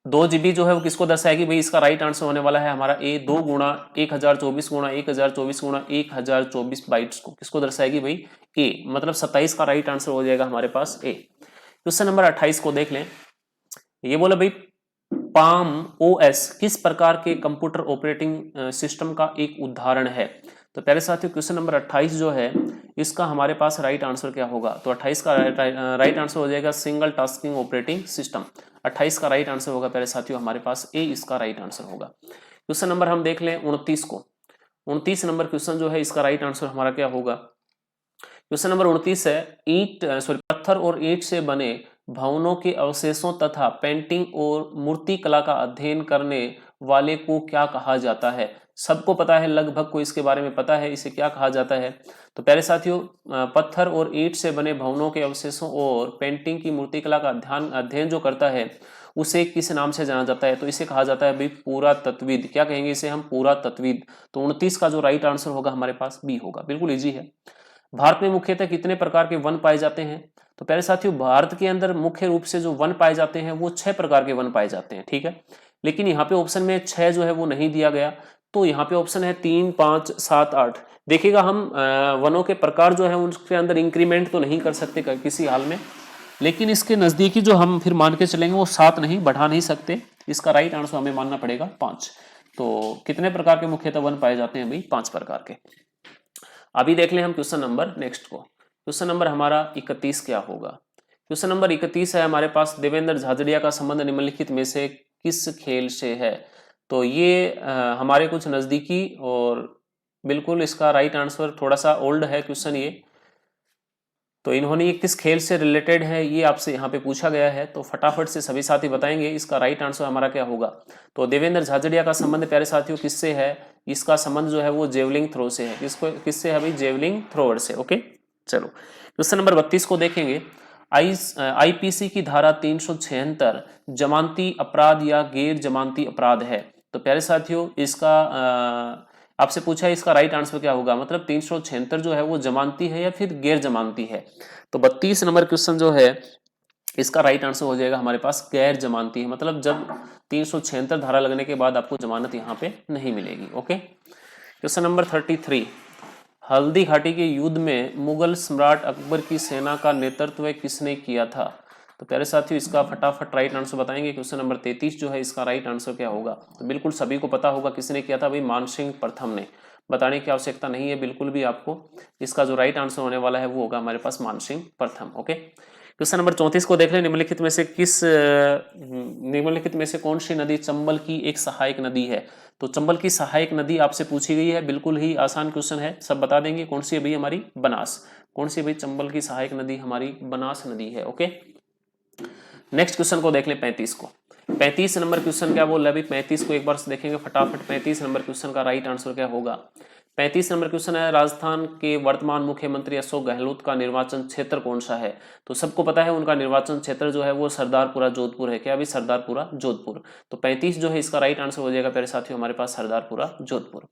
Speaker 1: 2 GB जो है वो किसको दर्शाएगी भाई? इसका राइट आंसर होने वाला है हमारा ए, 2 गुणा 1024 गुणा 1024 गुणा 1024 बाइट्स को किसको दर्शाएगी भाई? ए। मतलब 27 का राइट आंसर हो जाएगा हमारे पास ए। क्वेश्चन नंबर 28 को देख लें। ये बोला भाई, पाम OS किस प्रकार के कंप्यूटर ऑपरेटिंग सिस्टम का एक उदाहरण है? तो प्यारे साथियों, क्वेश्चन नंबर 28 जो है इसका हमारे पास राइट आंसर क्या होगा? तो 28 का राइट आंसर हो जाएगा सिंगल टास्किंग ऑपरेटिंग सिस्टम। 28 का राइट आंसर होगा प्यारे साथियों हमारे पास ए, इसका राइट आंसर होगा। क्वेश्चन नंबर हम देख लें 29 को। 29 नंबर क्वेश्चन जो है इसका राइट आंसर हमारा क्या होगा? क्वेश्चन नंबर 29 है, पत्थर और ईंट से बने भवनों के अवशेषों तथा पेंटिंग और मूर्ति कला का अध्ययन करने वाले को क्या कहा जाता है? सबको पता है, लगभग को इसके बारे में पता है, इसे क्या कहा जाता है? तो प्यारे साथियों, पत्थर और ईंट से बने भवनों के अवशेषों और पेंटिंग की मूर्ति कला का अध्ययन जो करता है उसे किस नाम से जाना जाता है? तो इसे कहा जाता है भाई पुरातत्वविद। क्या कहेंगे इसे हम? पुरातत्वविद। तो 29 का जो राइट आंसर होगा हमारे पास बी होगा, बिल्कुल इजी है। भारत में मुख्यतः कितने प्रकार के वन पाए जाते हैं? तो प्यारे साथियों, भारत के अंदर मुख्य रूप से जो वन पाए जाते हैं वो 6 प्रकार के वन पाए जाते हैं। ठीक है, लेकिन यहाँ पे ऑप्शन में 6 जो है वो नहीं दिया गया, तो यहाँ पे ऑप्शन है 3 5 7 8। देखिएगा, हम वनों के प्रकार जो है उनके अंदर इंक्रीमेंट तो नहीं कर सकते किसी हाल में, लेकिन इसके नजदीकी जो हम फिर मान के चलेंगे वो 7 नहीं, बढ़ा नहीं सकते। इसका राइट आंसर हमें मानना पड़ेगा 5। तो कितने प्रकार के मुख्यतः वन पाए जाते हैं भाई? 5 प्रकार के। अभी देख लें हम क्वेश्चन नंबर नेक्स्ट को। क्वेश्चन नंबर हमारा 31 क्या होगा? क्वेश्चन नंबर 31 है हमारे पास, देवेंद्र झाझड़िया का संबंध निम्नलिखित में से किस खेल से है? तो ये हमारे कुछ नजदीकी और बिल्कुल इसका राइट आंसर थोड़ा सा ओल्ड है क्वेश्चन ये। तो इन्होंने ये किस खेल से रिलेटेड है ये आपसे यहाँ पे पूछा गया है, तो फटाफट से सभी साथी बताएंगे इसका राइट आंसर हमारा क्या होगा। तो देवेंद्र झाझड़िया का संबंध प्यारे साथियों किससे है? इसका संबंध जो है वो जेवलिंग थ्रो से है। किससे है भाई? जेवलिंग थ्रोअर से। ओके, चलो क्वेश्चन नंबर 32 को देखेंगे। IPC की धारा 376 जमानती अपराध या गैर जमानती अपराध है। तो प्यारे साथियों, इसका आपसे पूछा है इसका राइट आंसर क्या होगा? मतलब 376 जो है वो जमानती है या फिर गैर जमानती है? तो 32 नंबर क्वेश्चन जो है इसका राइट आंसर हो जाएगा हमारे पास गैर जमानती है, मतलब जब 376 धारा लगने के बाद आपको जमानत यहाँ पे नहीं मिलेगी। Okay, question number 33, Haldi Ghati के युद्ध में मुगल सम्राट अकबर की सेना का नेतृत्व किसने किया था? तो प्यारे साथियों, इसका फटाफट राइट आंसर बताएंगे। क्वेश्चन नंबर 33 जो है इसका राइट आंसर क्या होगा? तो बिल्कुल सभी को पता होगा किसने किया था भाई, मानसिंह प्रथम ने। बताने की आवश्यकता नहीं है बिल्कुल भी आपको। इसका जो राइट आंसर होने वाला है वो होगा हमारे पास मानसिंह प्रथम। ओके, क्वेश्चन नंबर 34 को देख लें। निम्नलिखित में से कौन सी नदी चंबल की एक सहायक नदी है? तो चंबल की सहायक नदी आपसे पूछी गई है, बिल्कुल ही आसान क्वेश्चन है, सब बता देंगे। कौन सी है भाई? हमारी बनास। कौन सी भाई? चंबल की सहायक नदी हमारी बनास नदी है। ओके, नेक्स्ट क्वेश्चन को देख ले 35 को। 35 नंबर क्वेश्चन क्या बोल रहा है भाई? 35 को एक बार देखेंगे फटाफट। 35 नंबर क्वेश्चन का राइट आंसर क्या होगा? 35 नंबर क्वेश्चन है, राजस्थान के वर्तमान मुख्यमंत्री अशोक गहलोत का निर्वाचन क्षेत्र कौन सा है? तो सबको पता है उनका निर्वाचन क्षेत्र जो है वो सरदारपुरा जोधपुर है। क्या भाई? सरदारपुरा जोधपुर। तो 35 जो है इसका राइट आंसर हो जाएगा प्यारे साथियों हमारे पास सरदारपुरा जोधपुर।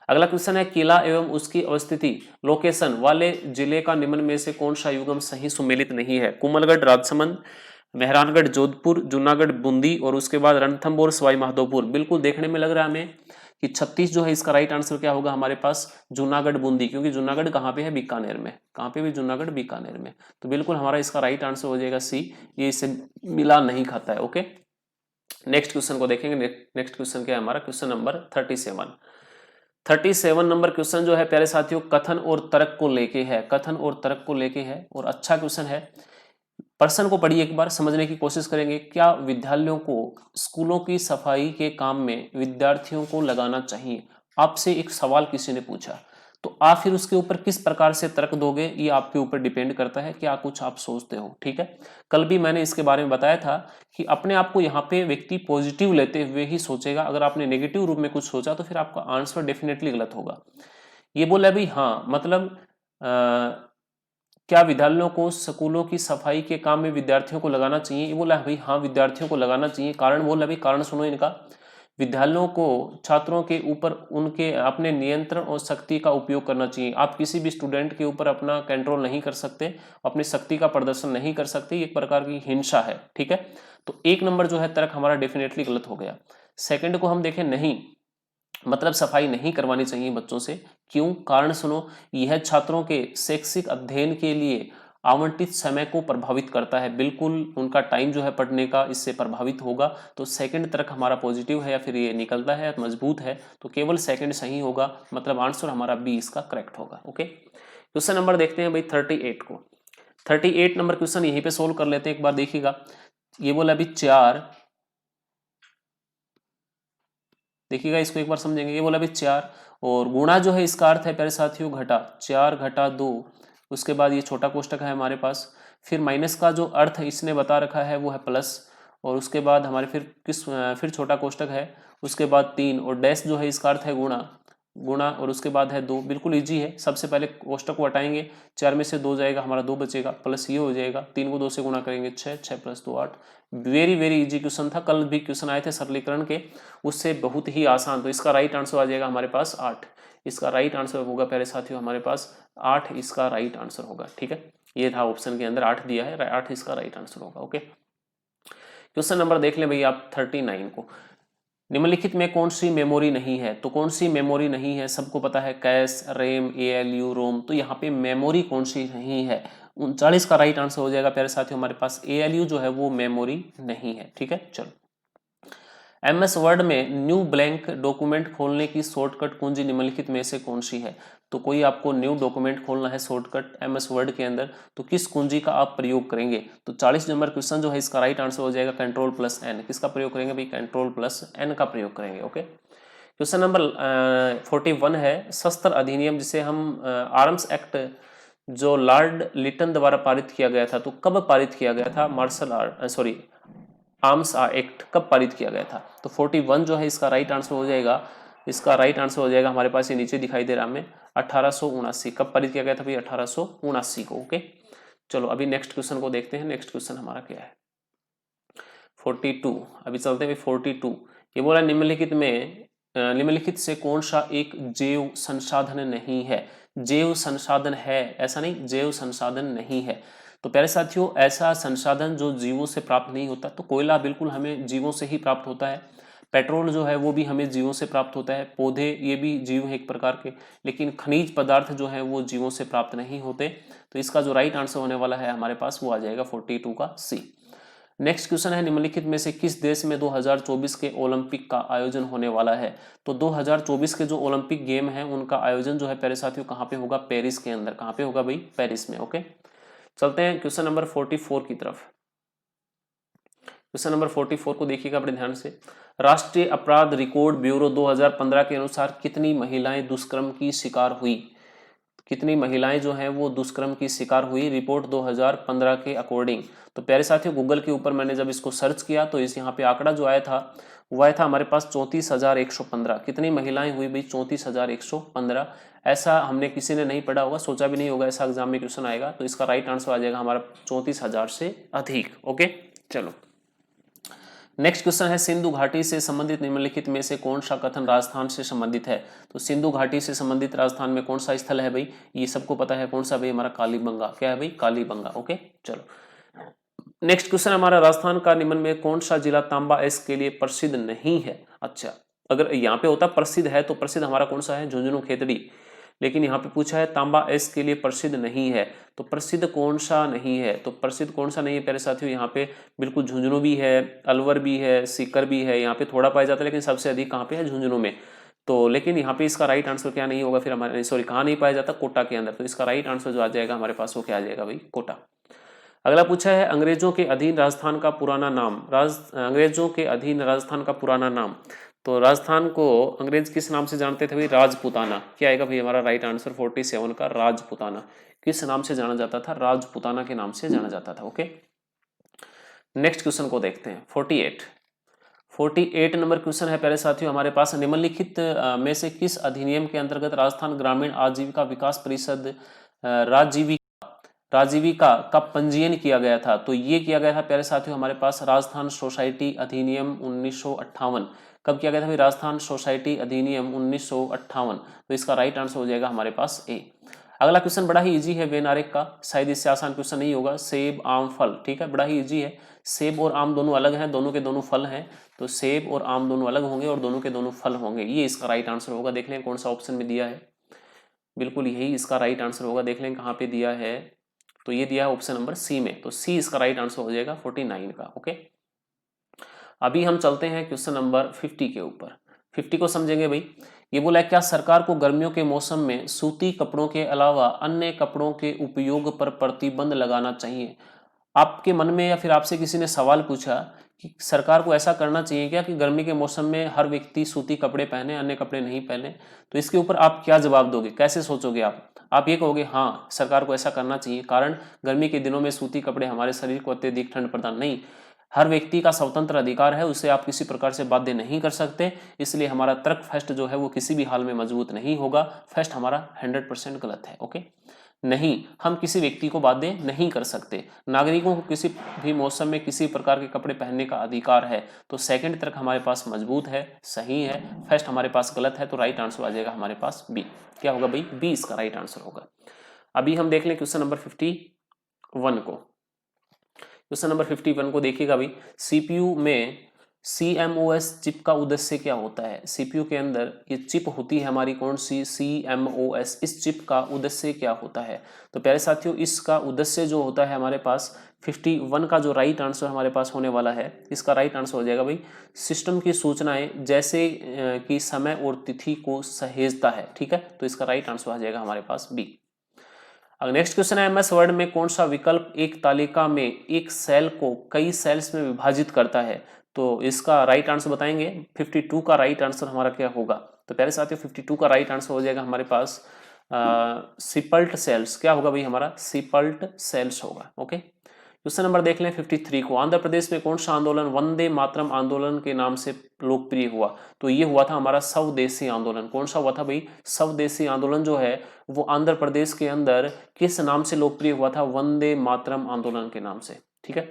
Speaker 1: अगला क्वेश्चन है, किला एवं उसकी अवस्थिति लोकेशन वाले जिले का निम्न में से कौन सा युग्म सही सुमेलित नहीं है? कुमलगढ़, राजसमंद, मेहरानगढ़, जोधपुर, जूनागढ़, बूंदी और उसके बाद रणथंभौर, सवाई माधोपुर। बिल्कुल देखने में लग रहा है हमें कि 36 जो है इसका राइट आंसर क्या होगा हमारे पास? जूनागढ़, बूंदी। क्योंकि जूनागढ़ कहाँ पे है? बीकानेर में। कहाँ पे भी? जूनागढ़, बीकानेर में। तो बिल्कुल हमारा इसका राइट आंसर हो जाएगा सी, ये इससे मिला नहीं खाता है। ओके, नेक्स्ट क्वेश्चन को देखेंगे। नेक्स्ट क्वेश्चन क्या है हमारा? क्वेश्चन नंबर 37 नंबर क्वेश्चन जो है प्यारे साथियों कथन और तर्क को लेके है। कथन और तर्क को लेके है और अच्छा क्वेश्चन है। प्रश्न को पढ़िए एक बार, समझने की कोशिश करेंगे। क्या विद्यालयों को स्कूलों की सफाई के काम में विद्यार्थियों को लगाना चाहिए? आपसे एक सवाल किसी ने पूछा, तो आप फिर उसके ऊपर किस प्रकार से तर्क दोगे ये आपके ऊपर डिपेंड करता है, क्या कुछ आप सोचते हो। ठीक है, कल भी मैंने इसके बारे में बताया था कि अपने आप को यहाँ पे व्यक्ति पॉजिटिव लेते हुए ही सोचेगा। अगर आपने नेगेटिव रूप में कुछ सोचा तो फिर आपका आंसर डेफिनेटली गलत होगा। ये बोला भाई हाँ, मतलब क्या विद्यालयों को स्कूलों की सफाई के काम में विद्यार्थियों को लगाना चाहिए? ये बोला भाई हाँ, विद्यार्थियों को लगाना चाहिए। कारण बोला भाई, कारण सुनो इनका। विद्यालयों को छात्रों के ऊपर उनके अपने नियंत्रण और शक्ति का उपयोग करना चाहिए। आप किसी भी स्टूडेंट के ऊपर अपना कंट्रोल नहीं कर सकते, अपनी शक्ति का प्रदर्शन नहीं कर सकते, एक प्रकार की हिंसा है। ठीक है, तो एक नंबर जो है तर्क हमारा डेफिनेटली गलत हो गया। सेकंड को हम देखें, नहीं मतलब सफाई नहीं करवानी चाहिए बच्चों से। क्यों? कारण सुनो, यह छात्रों के शैक्षिक अध्ययन के लिए आवंटित समय को प्रभावित करता है। बिल्कुल उनका टाइम जो है पढ़ने का इससे प्रभावित होगा। तो सेकंड तर्क हमारा पॉजिटिव है या फिर ये निकलता है मजबूत है, तो केवल सेकंड सही होगा, मतलब आंसर हमारा बी इसका करेक्ट होगा। ओके, क्वेश्चन नंबर देखते हैं भाई 38 को। 38 नंबर क्वेश्चन यहीं पे सोल्व कर लेते हैं एक बार, देखिएगा। ये बोला अभी 4, देखिएगा इसको एक बार समझेंगे। ये बोला भी 4 और गुणा जो है इसका अर्थ है प्यारे साथियों घटा, 4 घटा 2। उसके बाद ये छोटा कोष्टक है हमारे पास, फिर माइनस का जो अर्थ इसने बता रखा है वो है प्लस, और उसके बाद हमारे फिर छोटा कोष्टक है, उसके बाद 3 और डैश जो है इसका अर्थ है गुणा और उसके बाद है 2। बिल्कुल इजी है। सबसे पहले कोष्टक को हटाएंगे, 4 में से 2 जाएगा, हमारा 2 बचेगा, प्लस ये हो जाएगा, 3 को 2 से गुणा करेंगे 6, 6 + 2 8। वेरी वेरी इजी क्वेश्चन था, कल भी क्वेश्चन आए थे सरलीकरण के, उससे बहुत ही आसान। तो इसका राइट आंसर आ जाएगा हमारे पास 8। इसका राइट आंसर होगा प्यारे साथियों हमारे पास 8, इसका राइट आंसर होगा। ठीक है, ये था ऑप्शन के अंदर 8 दिया है, 8 इसका राइट आंसर होगा। ओके, क्वेश्चन नंबर देख लें भैया आप 39 को। निम्नलिखित में कौन सी मेमोरी नहीं है? तो कौन सी मेमोरी नहीं है? सबको पता है कैश, रैम, ALU, रोम। तो यहाँ पे मेमोरी कौन सी नहीं है? 39 का राइट आंसर हो जाएगा प्यारे साथियों हमारे पास ALU जो है वो मेमोरी नहीं है। ठीक है, चलो। MS वर्ड में न्यू ब्लैंक डॉक्यूमेंट खोलने की शॉर्टकट कुंजी निम्नलिखित में से कौन सी है? तो कोई आपको न्यू डॉक्यूमेंट खोलना है शॉर्टकट MS वर्ड के अंदर, तो किस कुंजी का आप प्रयोग करेंगे? तो 40 नंबर क्वेश्चन जो है इसका राइट आंसर हो जाएगा Ctrl+N। किसका प्रयोग करेंगे भाई? Ctrl+N का प्रयोग करेंगे। ओके, क्वेश्चन नंबर 41 है, शस्त्र अधिनियम जिसे हम आर्म्स एक्ट जो लॉर्ड लिटन द्वारा पारित किया गया था, तो कब पारित किया गया था? आर्म्स एक्ट कब पारित किया गया था? तो 41 जो है इसका राइट आंसर हो जाएगा, इसका राइट आंसर हो जाएगा हमारे पास, ये नीचे दिखाई दे रहा हमें, 1879। कब पारित किया गया था भाई? 1879 को। ओके, चलो अभी नेक्स्ट क्वेश्चन को देखते हैं। नेक्स्ट क्वेश्चन हमारा क्या है? 42। अभी चलते हैं 42। ये बोला निम्नलिखित से कौन सा एक जैव संसाधन नहीं है? जैव संसाधन है ऐसा नहीं, जैव संसाधन नहीं है। तो प्यारे साथियों, ऐसा संसाधन जो जीवों से प्राप्त नहीं होता, तो कोयला बिल्कुल हमें जीवों से ही प्राप्त होता है, पेट्रोल जो है वो भी हमें जीवों से प्राप्त होता है, पौधे ये भी जीव हैं एक प्रकार के, लेकिन खनिज पदार्थ जो है वो जीवों से प्राप्त नहीं होते। तो इसका जो राइट आंसर होने वाला है हमारे पास वो आ जाएगा 42 का सी। नेक्स्ट क्वेश्चन है, निम्नलिखित में से किस देश में 2024 के ओलंपिक का आयोजन होने वाला है? तो 2024 के जो ओलंपिक गेम है उनका आयोजन जो है प्यारे साथियों कहाँ पे होगा? पेरिस के अंदर। कहाँ पे होगा भाई? पेरिस में। ओके, चलते हैं क्वेश्चन नंबर 44 की तरफ। क्वेश्चन नंबर 44 को देखिएगा बड़े ध्यान से। राष्ट्रीय अपराध रिकॉर्ड ब्यूरो 2015 के अनुसार कितनी महिलाएं दुष्कर्म की शिकार हुई? कितनी महिलाएं जो हैं वो दुष्कर्म की शिकार हुई रिपोर्ट 2015 के अकॉर्डिंग? तो प्यारे साथियों, गूगल के ऊपर मैंने जब इसको सर्च किया तो इस यहाँ पे आंकड़ा जो आया था वो आया था हमारे पास 34,115। कितनी महिलाएं हुई भाई? 34,115। ऐसा हमने किसी ने नहीं पढ़ा होगा, सोचा भी नहीं होगा ऐसा एग्जाम में क्वेश्चन आएगा। तो इसका राइट आंसर आ जाएगा हमारा 34,000 से अधिक। ओके, चलो नेक्स्ट क्वेश्चन है, सिंधु घाटी से संबंधित निम्नलिखित में से कौन सा कथन राजस्थान से संबंधित है? तो सिंधु घाटी से संबंधित राजस्थान में कौन सा स्थल है भाई? ये सबको पता है, कौन सा भाई? हमारा कालीबंगा। क्या है भाई? कालीबंगा। ओके, चलो नेक्स्ट क्वेश्चन हमारा, राजस्थान का निम्न में कौन सा जिला तांबा एस के लिए प्रसिद्ध नहीं है? अच्छा, अगर यहाँ पे होता प्रसिद्ध है तो प्रसिद्ध हमारा कौन सा है? झुंझुनू खेतड़ी। लेकिन यहाँ पे पूछा है तांबा एस के लिए प्रसिद्ध नहीं है, तो प्रसिद्ध कौन सा नहीं है? तो प्रसिद्ध कौन सा नहीं है प्यारे साथियों? यहाँ पे बिल्कुल झुंझुनू भी है, अलवर भी है, सीकर भी है। यहाँ पे थोड़ा पाया जाता है लेकिन सबसे अधिक कहाँ पे है? झुंझुनू में। तो लेकिन यहाँ पे इसका राइट आंसर क्या नहीं होगा फिर हमारे? सॉरी, कहाँ नहीं पाया जाता? कोटा के अंदर। तो इसका राइट आंसर जो आ जाएगा हमारे पास वो क्या आ जाएगा भाई? कोटा। अगला पूछा है, अंग्रेजों के अधीन राजस्थान का पुराना नाम। अंग्रेजों के अधीन राजस्थान का पुराना नाम। तो राजस्थान को अंग्रेज किस नाम से जानते थे भाई? राजपुताना। क्या आएगा भाई हमारा राइट आंसर? 47 का राजपुताना। किस नाम से जाना जाता था? राजपुताना के नाम से जाना जाता था। ओके, नेक्स्ट क्वेश्चन को देखते हैं। 48 नंबर क्वेश्चन है प्यारे साथियों हमारे पास, निम्नलिखित में से किस अधिनियम के अंतर्गत राजस्थान ग्रामीण आजीविका विकास परिषद राजीविका का पंजीयन किया गया था? तो ये किया गया था प्यारे साथियों हमारे पास राजस्थान सोसाइटी अधिनियम 1958। कब किया गया था भाई? राजस्थान सोसाइटी अधिनियम 1958। तो इसका राइट आंसर हो जाएगा हमारे पास ए। अगला क्वेश्चन बड़ा ही इजी है वेनारेक का, शायद इससे आसान क्वेश्चन नहीं होगा। सेब आम फल, ठीक है, बड़ा ही इजी है। सेब और आम दोनों अलग हैं, दोनों के दोनों फल हैं। तो सेब और आम दोनों अलग होंगे और दोनों के दोनों फल होंगे। ये इसका राइट आंसर होगा। देख लें कौन सा ऑप्शन में दिया है, बिल्कुल यही इसका राइट आंसर होगा। देख लें कहाँ पे दिया है, तो ये दिया है ऑप्शन नंबर सी में। तो सी इसका राइट आंसर हो जाएगा 49 का। ओके, अभी हम चलते हैं क्वेश्चन नंबर 50 के ऊपर। 50 को समझेंगे भाई। ये बोला है, क्या सरकार को गर्मियों के मौसम में सूती कपड़ों के अलावा अन्य कपड़ों के उपयोग पर प्रतिबंध लगाना चाहिए? आपके मन में या फिर आपसे किसी ने सवाल पूछा कि सरकार को ऐसा करना चाहिए क्या कि गर्मी के मौसम में हर व्यक्ति सूती कपड़े पहने, अन्य कपड़े नहीं पहने? तो इसके ऊपर आप क्या जवाब दोगे, कैसे सोचोगे आप ये कहोगे हाँ सरकार को ऐसा करना चाहिए, कारण गर्मी के दिनों में सूती कपड़े हमारे शरीर को अत्यधिक ठंड प्रदान नहीं, हर व्यक्ति का स्वतंत्र अधिकार है, उसे आप किसी प्रकार से बाध्य नहीं कर सकते। इसलिए हमारा तर्क फर्स्ट जो है वो किसी भी हाल में मजबूत नहीं होगा। फर्स्ट हमारा 100% गलत है। ओके, नहीं, हम किसी व्यक्ति को बाध्य नहीं कर सकते। नागरिकों को किसी भी मौसम में किसी प्रकार के कपड़े पहनने का अधिकार है। तो सेकंड तर्क हमारे पास मजबूत है, सही है। फर्स्ट हमारे पास गलत है, तो राइट आंसर आ जाएगा हमारे पास बी। क्या होगा भाई? बी इसका राइट आंसर होगा। अभी हम देख लें क्वेश्चन नंबर 51 को। क्वेश्चन नंबर 51 को देखिएगा भाई। सीपीयू में CMOS चिप का उद्देश्य क्या होता है? सीपीयू के अंदर ये चिप होती है हमारी, कौन सी? CMOS। इस चिप का उद्देश्य क्या होता है? तो प्यारे साथियों, इसका उद्देश्य जो होता है हमारे पास 51 का जो राइट आंसर हमारे पास होने वाला है, इसका राइट आंसर हो जाएगा भाई सिस्टम की सूचनाएं जैसे कि समय और तिथि को सहेजता है। ठीक है, तो इसका राइट आंसर आ जाएगा हमारे पास बी। अब नेक्स्ट क्वेश्चन है, MS वर्ड में कौन सा विकल्प एक तालिका में एक सेल को कई सेल्स में विभाजित करता है? तो इसका राइट आंसर बताएंगे। 52 का राइट आंसर हमारा क्या होगा? तो प्यारे साथियों 52 का राइट आंसर हो जाएगा हमारे पास सिपल्ट सेल्स। क्या होगा भाई हमारा? सिपल्ट सेल्स होगा। ओके, क्वेश्चन नंबर देख लें 53 को। आंध्र प्रदेश में कौन सा आंदोलन वंदे मातरम आंदोलन के नाम से लोकप्रिय हुआ? तो ये हुआ था हमारा स्वदेशी आंदोलन। कौन सा हुआ था भाई? स्वदेशी आंदोलन जो है वो आंध्र प्रदेश के अंदर किस नाम से लोकप्रिय हुआ था? वंदे मातरम आंदोलन के नाम से। ठीक है,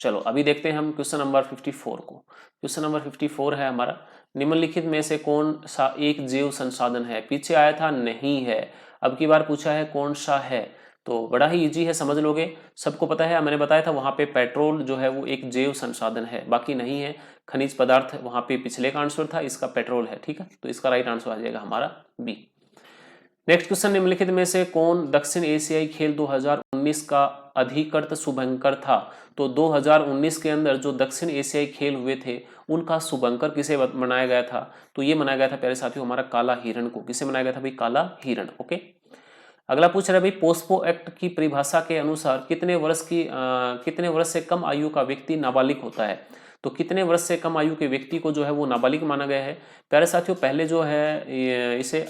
Speaker 1: चलो अभी देखते हैं हम क्वेश्चन नंबर 54 को। क्वेश्चन नंबर 54 है हमारा, निम्नलिखित में से कौन सा एक जैव संसाधन है? पीछे आया था नहीं है, अब की बार पूछा है कौन सा है। तो बड़ा ही इजी है, समझ लोगे, सबको पता है। मैंने बताया था वहाँ पे पेट्रोल जो है वो एक जैव संसाधन है, बाकी नहीं है। खनिज पदार्थ वहाँ पे पिछले का आंसर था, इसका पेट्रोल है, ठीक है। तो इसका राइट आंसर आ जाएगा हमारा बी। नेक्स्ट क्वेश्चन, निम्नलिखित में से कौन दक्षिण एशियाई खेल 2019 का अधिकृत शुभंकर था? तो 2019 के अंदर जो दक्षिण एशियाई खेल हुए थे उनका शुभंकर किसे मनाया गया था? तो ये मनाया गया था प्यारे साथियों हमारा काला हिरण को। किसे मनाया गया था भाई? काला हिरण। ओके, अगला पूछ रहा है भाई, पोस्को एक्ट की परिभाषा के अनुसार कितने वर्ष से कम आयु का व्यक्ति नाबालिग होता है? तो कितने वर्ष से कम आयु के व्यक्ति को जो है वो नाबालिग माना गया है? प्यारे साथियों पहले जो है इसे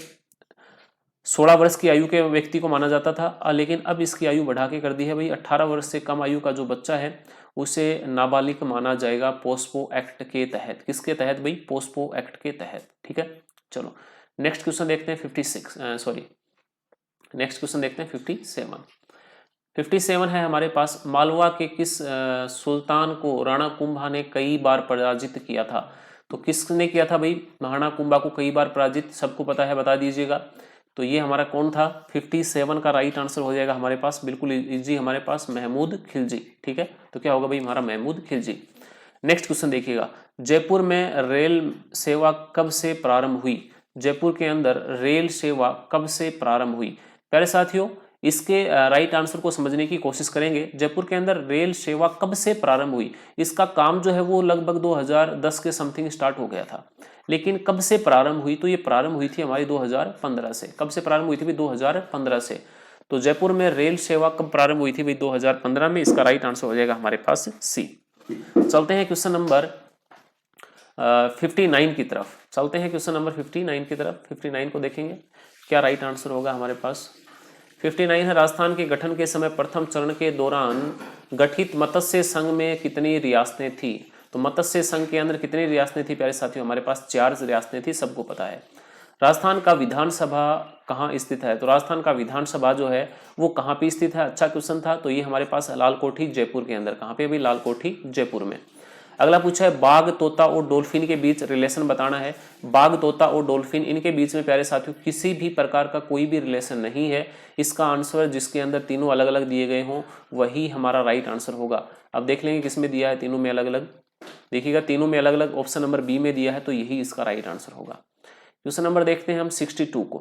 Speaker 1: 16 वर्ष की आयु के व्यक्ति को माना जाता था, लेकिन अब इसकी आयु बढ़ा के कर दी है भाई। 18 वर्ष से कम आयु का जो बच्चा है उसे नाबालिग माना जाएगा पोस्को एक्ट के तहत। किसके तहत भाई? पोस्को एक्ट के तहत, ठीक है। चलो नेक्स्ट क्वेश्चन देखते हैं 57। 57 है हमारे पास, मालवा के किस सुल्तान को राणा कुंभा ने कई बार पराजित किया था? तो किसने किया था भाई? राणा कुंभा को कई बार पराजित, सबको पता है, बता दीजिएगा। तो ये हमारा कौन था? 57 का राइट आंसर हो जाएगा हमारे पास, बिल्कुल इजी हमारे पास, महमूद खिलजी, ठीक है। तो क्या होगा भाई? हमारा महमूद खिलजी। नेक्स्ट क्वेश्चन देखिएगा, जयपुर में रेल सेवा कब से प्रारंभ हुई? जयपुर के अंदर रेल सेवा कब से प्रारंभ हुई? प्यारे साथियों इसके राइट आंसर को समझने की कोशिश करेंगे। जयपुर के अंदर रेल सेवा कब से प्रारंभ हुई? इसका काम जो है वो लगभग 2010 के समथिंग स्टार्ट हो गया था, लेकिन कब से प्रारंभ हुई? तो ये प्रारंभ हुई थी हमारी 2015 से। कब से प्रारंभ हुई थी भाई? 2015 से। तो जयपुर में रेल सेवा कब प्रारंभ हुई थी भाई? 2015 में। इसका राइट आंसर हो जाएगा हमारे पास सी। चलते हैं क्वेश्चन नंबर 59 की तरफ। चलते हैं क्वेश्चन नंबर 59 की तरफ। 59 को देखेंगे क्या राइट आंसर होगा हमारे पास। 59 है, राजस्थान के गठन के समय प्रथम चरण के दौरान गठित मत्स्य संघ में कितनी रियासतें थी? तो मत्स्य संघ के अंदर कितनी रियासतें थी प्यारे साथियों? हमारे पास 4 रियासतें थी, सबको पता है। राजस्थान का विधानसभा कहाँ स्थित है? तो राजस्थान का विधानसभा जो है वो कहाँ पे स्थित है? अच्छा क्वेश्चन था। तो ये हमारे पास लालकोठी जयपुर के अंदर। कहाँ पे भी? लालकोठी जयपुर में। अगला पूछा है, बाघ, तोता और डॉल्फिन के बीच रिलेशन बताना है। बाघ, तोता और डॉल्फिन, इनके बीच में प्यारे साथियों किसी भी प्रकार का कोई भी रिलेशन नहीं है। इसका आंसर जिसके अंदर तीनों अलग अलग दिए गए हों वही हमारा राइट आंसर होगा। अब देख लेंगे किसमें दिया है, तीनों में अलग अलग। देखिएगा तीनों में अलग अलग, ऑप्शन नंबर बी में दिया है, तो यही इसका राइट आंसर होगा। क्वेश्चन नंबर देखते हैं हम 62 को।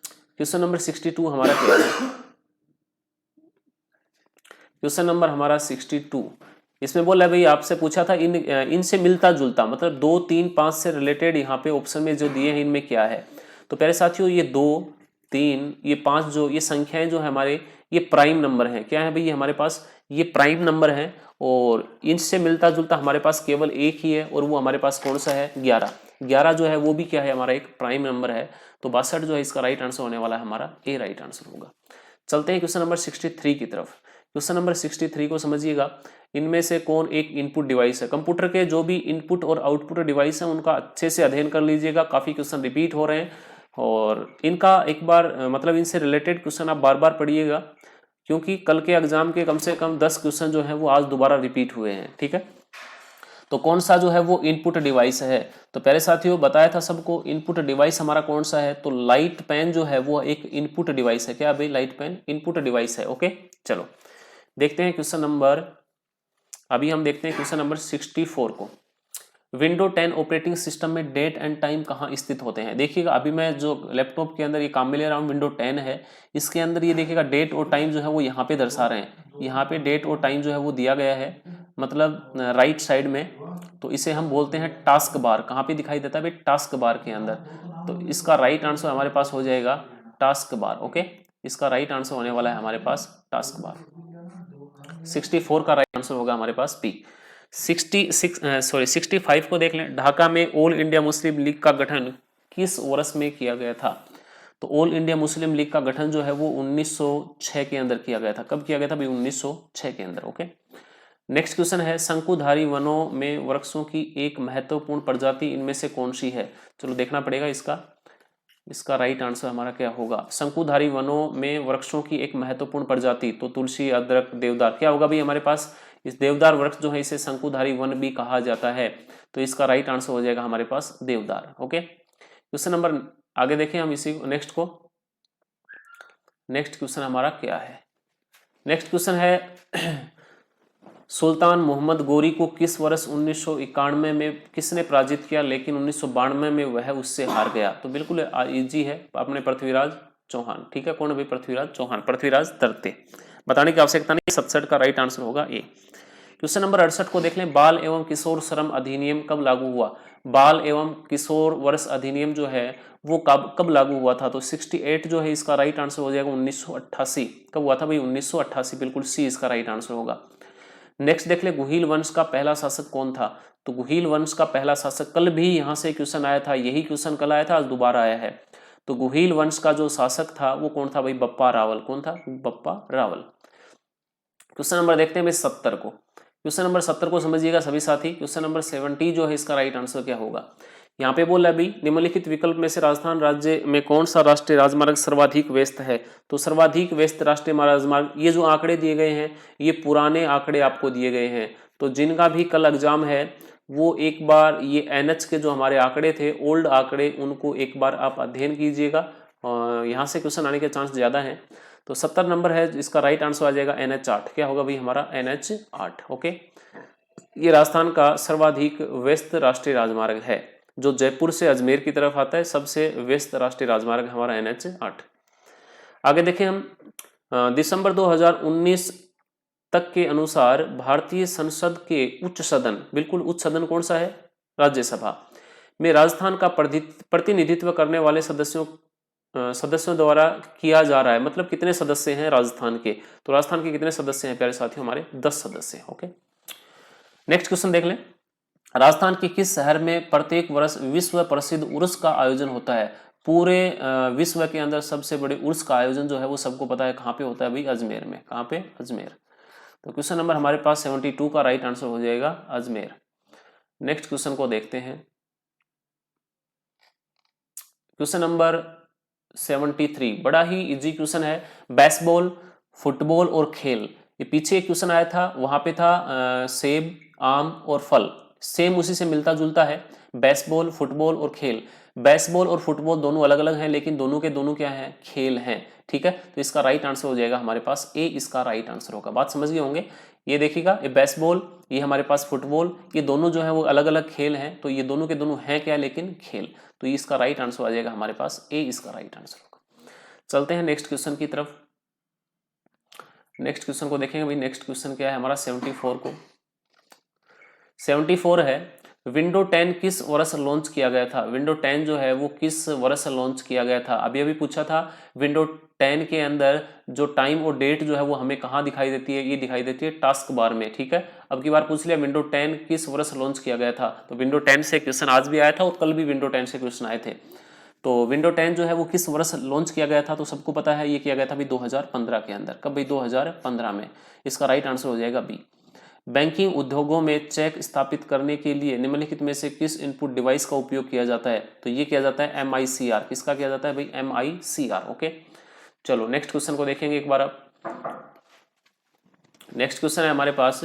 Speaker 1: क्वेश्चन नंबर 62 हमारा क्या है? क्वेश्चन नंबर हमारा 62, इसमें बोला भाई आपसे पूछा था इनसे मिलता जुलता, मतलब 2, 3, 5 से रिलेटेड यहाँ पे ऑप्शन में जो दिए हैं इनमें क्या है? तो प्यारे साथियों ये 2, 3, ये 5 जो ये संख्याएं जो है हमारे, ये प्राइम नंबर हैं। क्या है भाई? ये हमारे पास ये प्राइम नंबर है, और इनसे मिलता जुलता हमारे पास केवल एक ही है, और वो हमारे पास कौन सा है? 11। 11 जो है वो भी क्या है? हमारा एक प्राइम नंबर है। तो 62 जो है इसका राइट आंसर होने वाला है हमारा ए राइट आंसर होगा। चलते हैं क्वेश्चन नंबर 63 की तरफ। क्वेश्चन नंबर 63 को समझिएगा, इनमें से कौन एक इनपुट डिवाइस है? कंप्यूटर के जो भी इनपुट और आउटपुट डिवाइस है उनका अच्छे से अध्ययन कर लीजिएगा। काफी क्वेश्चन रिपीट हो रहे हैं, और इनका एक बार मतलब इनसे रिलेटेड क्वेश्चन आप बार बार पढ़िएगा, क्योंकि कल के एग्जाम के कम से कम 10 क्वेश्चन जो है वो आज दोबारा रिपीट हुए हैं, ठीक है। तो कौन सा जो है वो इनपुट डिवाइस है? तो प्यारे साथियों बताया था सबको, इनपुट डिवाइस हमारा कौन सा है? तो लाइट पेन जो है वो एक इनपुट डिवाइस है। क्या भाई? लाइट पेन इनपुट डिवाइस है। ओके चलो देखते हैं क्वेश्चन नंबर, अभी हम देखते हैं क्वेश्चन नंबर 64 को। विंडो 10 ऑपरेटिंग सिस्टम में डेट एंड टाइम कहाँ स्थित होते हैं? देखिएगा अभी मैं जो लैपटॉप के अंदर ये काम में ले रहा हूँ विंडो 10 है, इसके अंदर ये देखिएगा डेट और टाइम जो है वो यहाँ पे दर्शा रहे हैं। यहाँ पे डेट और टाइम जो है वो दिया गया है, मतलब राइट साइड में। तो इसे हम बोलते हैं टास्क बार। कहाँ पे दिखाई देता है भाई? टास्क बार के अंदर। तो इसका राइट आंसर हमारे पास हो जाएगा टास्क बार। ओके इसका राइट आंसर होने वाला है हमारे पास टास्क बार। 64 का राइट आंसर होगा हमारे पास पी। 65 को देख लें। ढाका में ऑल इंडिया मुस्लिम लीग का गठन किस वर्ष में किया गया था? तो ऑल इंडिया मुस्लिम लीग का गठन जो है वो 1906 के अंदर किया गया था। कब किया गया था भाई? 1906 के अंदर। ओके नेक्स्ट क्वेश्चन है, शंकुधारी वनों में वृक्षों की एक महत्वपूर्ण प्रजाति इनमें से कौन सी है? चलो देखना पड़ेगा इसका राइट आंसर हमारा क्या होगा। शंकुधारी वनों में वृक्षों की एक महत्वपूर्ण प्रजाति, तो तुलसी, अदरक, देवदार। क्या होगा भाई हमारे पास? इस देवदार वृक्ष जो है इसे शंकुधारी वन भी कहा जाता है। तो इसका राइट आंसर हो जाएगा हमारे पास देवदार। ओके क्वेश्चन नंबर आगे देखें हम इसी नेक्स्ट को। नेक्स्ट क्वेश्चन हमारा क्या है? नेक्स्ट क्वेश्चन है सुल्तान मोहम्मद गोरी को किस वर्ष 1991 में किसने पराजित किया, लेकिन 1992 में वह उससे हार गया? तो बिल्कुल इजी है, अपने पृथ्वीराज चौहान। ठीक है, कौन है भाई? पृथ्वीराज चौहान, पृथ्वीराज दत्ते। बताने की आवश्यकता नहीं, 67 का राइट आंसर होगा ए। क्वेश्चन नंबर 68 को देख लें। बाल एवं किशोर श्रम अधिनियम कब लागू हुआ? बाल एवं किशोर वर्ष अधिनियम जो है वो कब लागू हुआ था? तो 68 जो है इसका राइट आंसर हो जाएगा 1988। कब हुआ था भाई? 1988, बिल्कुल सी इसका राइट आंसर होगा। नेक्स्ट देख ले, गुहिल वंश का पहला शासक कौन था? तो गुहिल वंश का पहला शासक, कल भी यहां से क्वेश्चन आया था, यही क्वेश्चन कल आया था, आज दोबारा आया है। तो गुहिल वंश का जो शासक था वो कौन था भाई? बप्पा रावल। कौन था? बप्पा रावल। क्वेश्चन नंबर देखते हैं भाई 70 को। क्वेश्चन नंबर 70 को समझिएगा सभी साथी। क्वेश्चन नंबर 70 जो है इसका राइट आंसर क्या होगा? यहाँ पे बोल रहा है भाई निम्नलिखित विकल्प में से राजस्थान राज्य में कौन सा राष्ट्रीय राजमार्ग सर्वाधिक व्यस्त है? तो सर्वाधिक व्यस्त राष्ट्रीय राजमार्ग, ये जो आंकड़े दिए गए हैं ये पुराने आंकड़े आपको दिए गए हैं, तो जिनका भी कल एग्जाम है वो एक बार ये एनएच के जो हमारे आंकड़े थे, ओल्ड आंकड़े, उनको एक बार आप अध्ययन कीजिएगा, यहाँ से क्वेश्चन आने के चांस ज्यादा है। तो 70 नंबर है, इसका राइट आंसर आ जाएगा NH8। क्या होगा भाई हमारा? NH8। ओके, ये राजस्थान का सर्वाधिक व्यस्त राष्ट्रीय राजमार्ग है, जो जयपुर से अजमेर की तरफ आता है, सबसे व्यस्त राष्ट्रीय राजमार्ग हमारा NH8। आगे देखें हम, दिसंबर 2019 तक के अनुसार भारतीय संसद के उच्च सदन, बिल्कुल उच्च सदन कौन सा है? राज्यसभा में राजस्थान का प्रतिनिधित्व करने वाले सदस्यों द्वारा किया जा रहा है। मतलब कितने सदस्य हैं राजस्थान के? तो राजस्थान के कितने सदस्य हैं प्यारे साथियों? हमारे 10 सदस्य हैं। ओके, नेक्स्ट क्वेश्चन देख लें। राजस्थान के किस शहर में प्रत्येक वर्ष विश्व प्रसिद्ध उर्स का आयोजन होता है? पूरे विश्व के अंदर सबसे बड़े उर्स का आयोजन जो है वो सबको पता है, कहाँ पे होता है भाई? अजमेर में। कहाँ पे? अजमेर। तो क्वेश्चन नंबर हमारे पास 72 का राइट आंसर हो जाएगा अजमेर। नेक्स्ट क्वेश्चन को देखते हैं। क्वेश्चन नंबर 73 बड़ा ही इजी क्वेश्चन है। बेसबॉल, फुटबॉल और खेल, ये पीछे एक क्वेश्चन आया था, वहां पे था सेब, आम और फल, सेम उसी से मिलता जुलता है। बेसबॉल, फुटबॉल और खेल। बेसबॉल और फुटबॉल दोनों अलग अलग हैं, लेकिन दोनों के दोनों क्या है? खेल हैं। ठीक है, तो इसका राइट आंसर हो जाएगा हमारे पास ए, इसका राइट आंसर होगा। बात समझ गए होंगे। ये देखिएगा, ये बेसबॉल, ये हमारे पास फुटबॉल, ये दोनों जो है वो अलग अलग खेल हैं, तो ये दोनों के दोनों हैं क्या? लेकिन खेल। तो इसका राइट आंसर आ जाएगा हमारे पास ए, इसका राइट आंसर होगा। चलते हैं नेक्स्ट क्वेश्चन की तरफ। नेक्स्ट क्वेश्चन को देखेंगे भाई। नेक्स्ट क्वेश्चन क्या है हमारा? 74 को। 74 है, विंडो 10 किस वर्ष लॉन्च किया गया था? विंडो 10 जो है वो किस वर्ष लॉन्च किया गया था? अभी अभी पूछा था। विंडो 10 के अंदर जो टाइम और डेट जो है वो हमें कहाँ दिखाई देती है? ये दिखाई देती है टास्क बार में। ठीक है, अब की बार पूछ लिया विंडो 10 किस वर्ष लॉन्च किया गया था, तो विंडो 10 से क्वेश्चन आज भी आया था और कल भी विंडो 10 से क्वेश्चन आए थे। तो विंडो 10 जो है वो किस वर्ष लॉन्च किया गया था? तो सबको पता है ये किया गया था भाई 2015 के अंदर। कब भाई? 2015 में। इसका राइट आंसर हो जाएगा बी। बैंकिंग उद्योगों में चेक स्थापित करने के लिए निम्नलिखित में से किस इनपुट डिवाइस का उपयोग किया जाता है? तो ये किया जाता है MICR। किसका किया जाता है भाई? MICR। ओके, चलो नेक्स्ट क्वेश्चन को देखेंगे एक बार अब। नेक्स्ट क्वेश्चन है हमारे पास,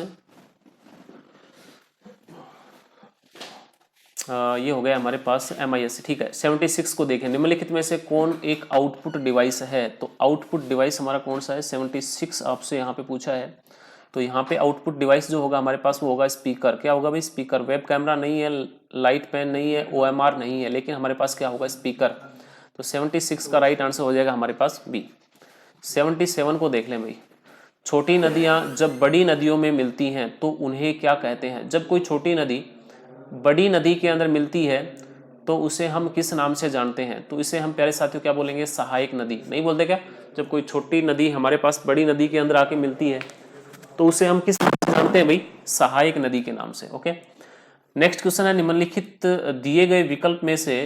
Speaker 1: ये हो गया हमारे पास MISC। ठीक है, 76 को देखें। निम्नलिखित में से कौन एक आउटपुट डिवाइस है? तो आउटपुट डिवाइस हमारा कौन सा है? 76 आपसे यहाँ पे पूछा है। तो यहाँ पे आउटपुट डिवाइस जो होगा हमारे पास वो होगा स्पीकर। क्या होगा भाई? स्पीकर। वेब कैमरा नहीं है, लाइट पेन नहीं है, OMR नहीं है, लेकिन हमारे पास क्या होगा? स्पीकर। तो 76 का राइट आंसर हो जाएगा हमारे पास बी। 77 को देख लें भाई। छोटी नदियाँ जब बड़ी नदियों में मिलती हैं तो उन्हें क्या कहते हैं? जब कोई छोटी नदी बड़ी नदी के अंदर मिलती है तो उसे हम किस नाम से जानते हैं? तो इसे हम प्यारे साथियों क्या बोलेंगे? सहायक नदी। नहीं बोलते क्या? जब कोई छोटी नदी हमारे पास बड़ी नदी के अंदर आके मिलती है तो उसे हम किस नाम से जानते हैं भाई? सहायक नदी के नाम से। ओके, नेक्स्ट क्वेश्चन है, निम्नलिखित दिए गए विकल्प में से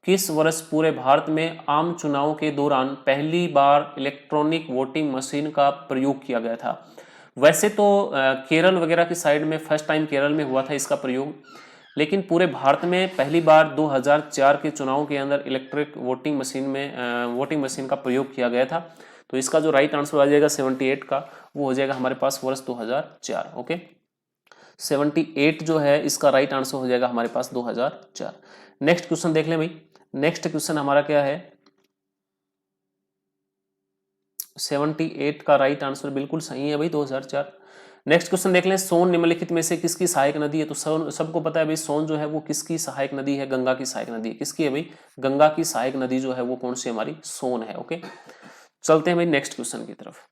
Speaker 1: किस वर्ष पूरे भारत में आम चुनाव के दौरान पहली बार इलेक्ट्रॉनिक वोटिंग मशीन का प्रयोग किया गया था? वैसे तो केरल वगैरह की साइड में फर्स्ट टाइम केरल में हुआ था इसका प्रयोग, लेकिन पूरे भारत में पहली बार 2004 के चुनाव के अंदर इलेक्ट्रिक वोटिंग मशीन का प्रयोग किया गया था। तो इसका जो राइट आंसर आ जाएगा 78 का, वो हो जाएगा हमारे पास वर्ष 2004। ओके, 78 जो है इसका राइट आंसर हो जाएगा हमारे पास 2004। नेक्स्ट क्वेश्चन देख लें भाई। नेक्स्ट क्वेश्चन हमारा क्या है? 78 का राइट आंसर बिल्कुल सही है भाई, 2004। नेक्स्ट क्वेश्चन देख लें, सोन निम्नलिखित में से किसकी सहायक नदी है? तो सोन सबको पता है भाई, सोन जो है वो किसकी सहायक नदी है? गंगा की सहायक नदी है। किसकी है भाई? गंगा की सहायक नदी जो है वो कौन सी हमारी? सोन है। ओके, चलते हैं भाई नेक्स्ट क्वेश्चन की तरफ।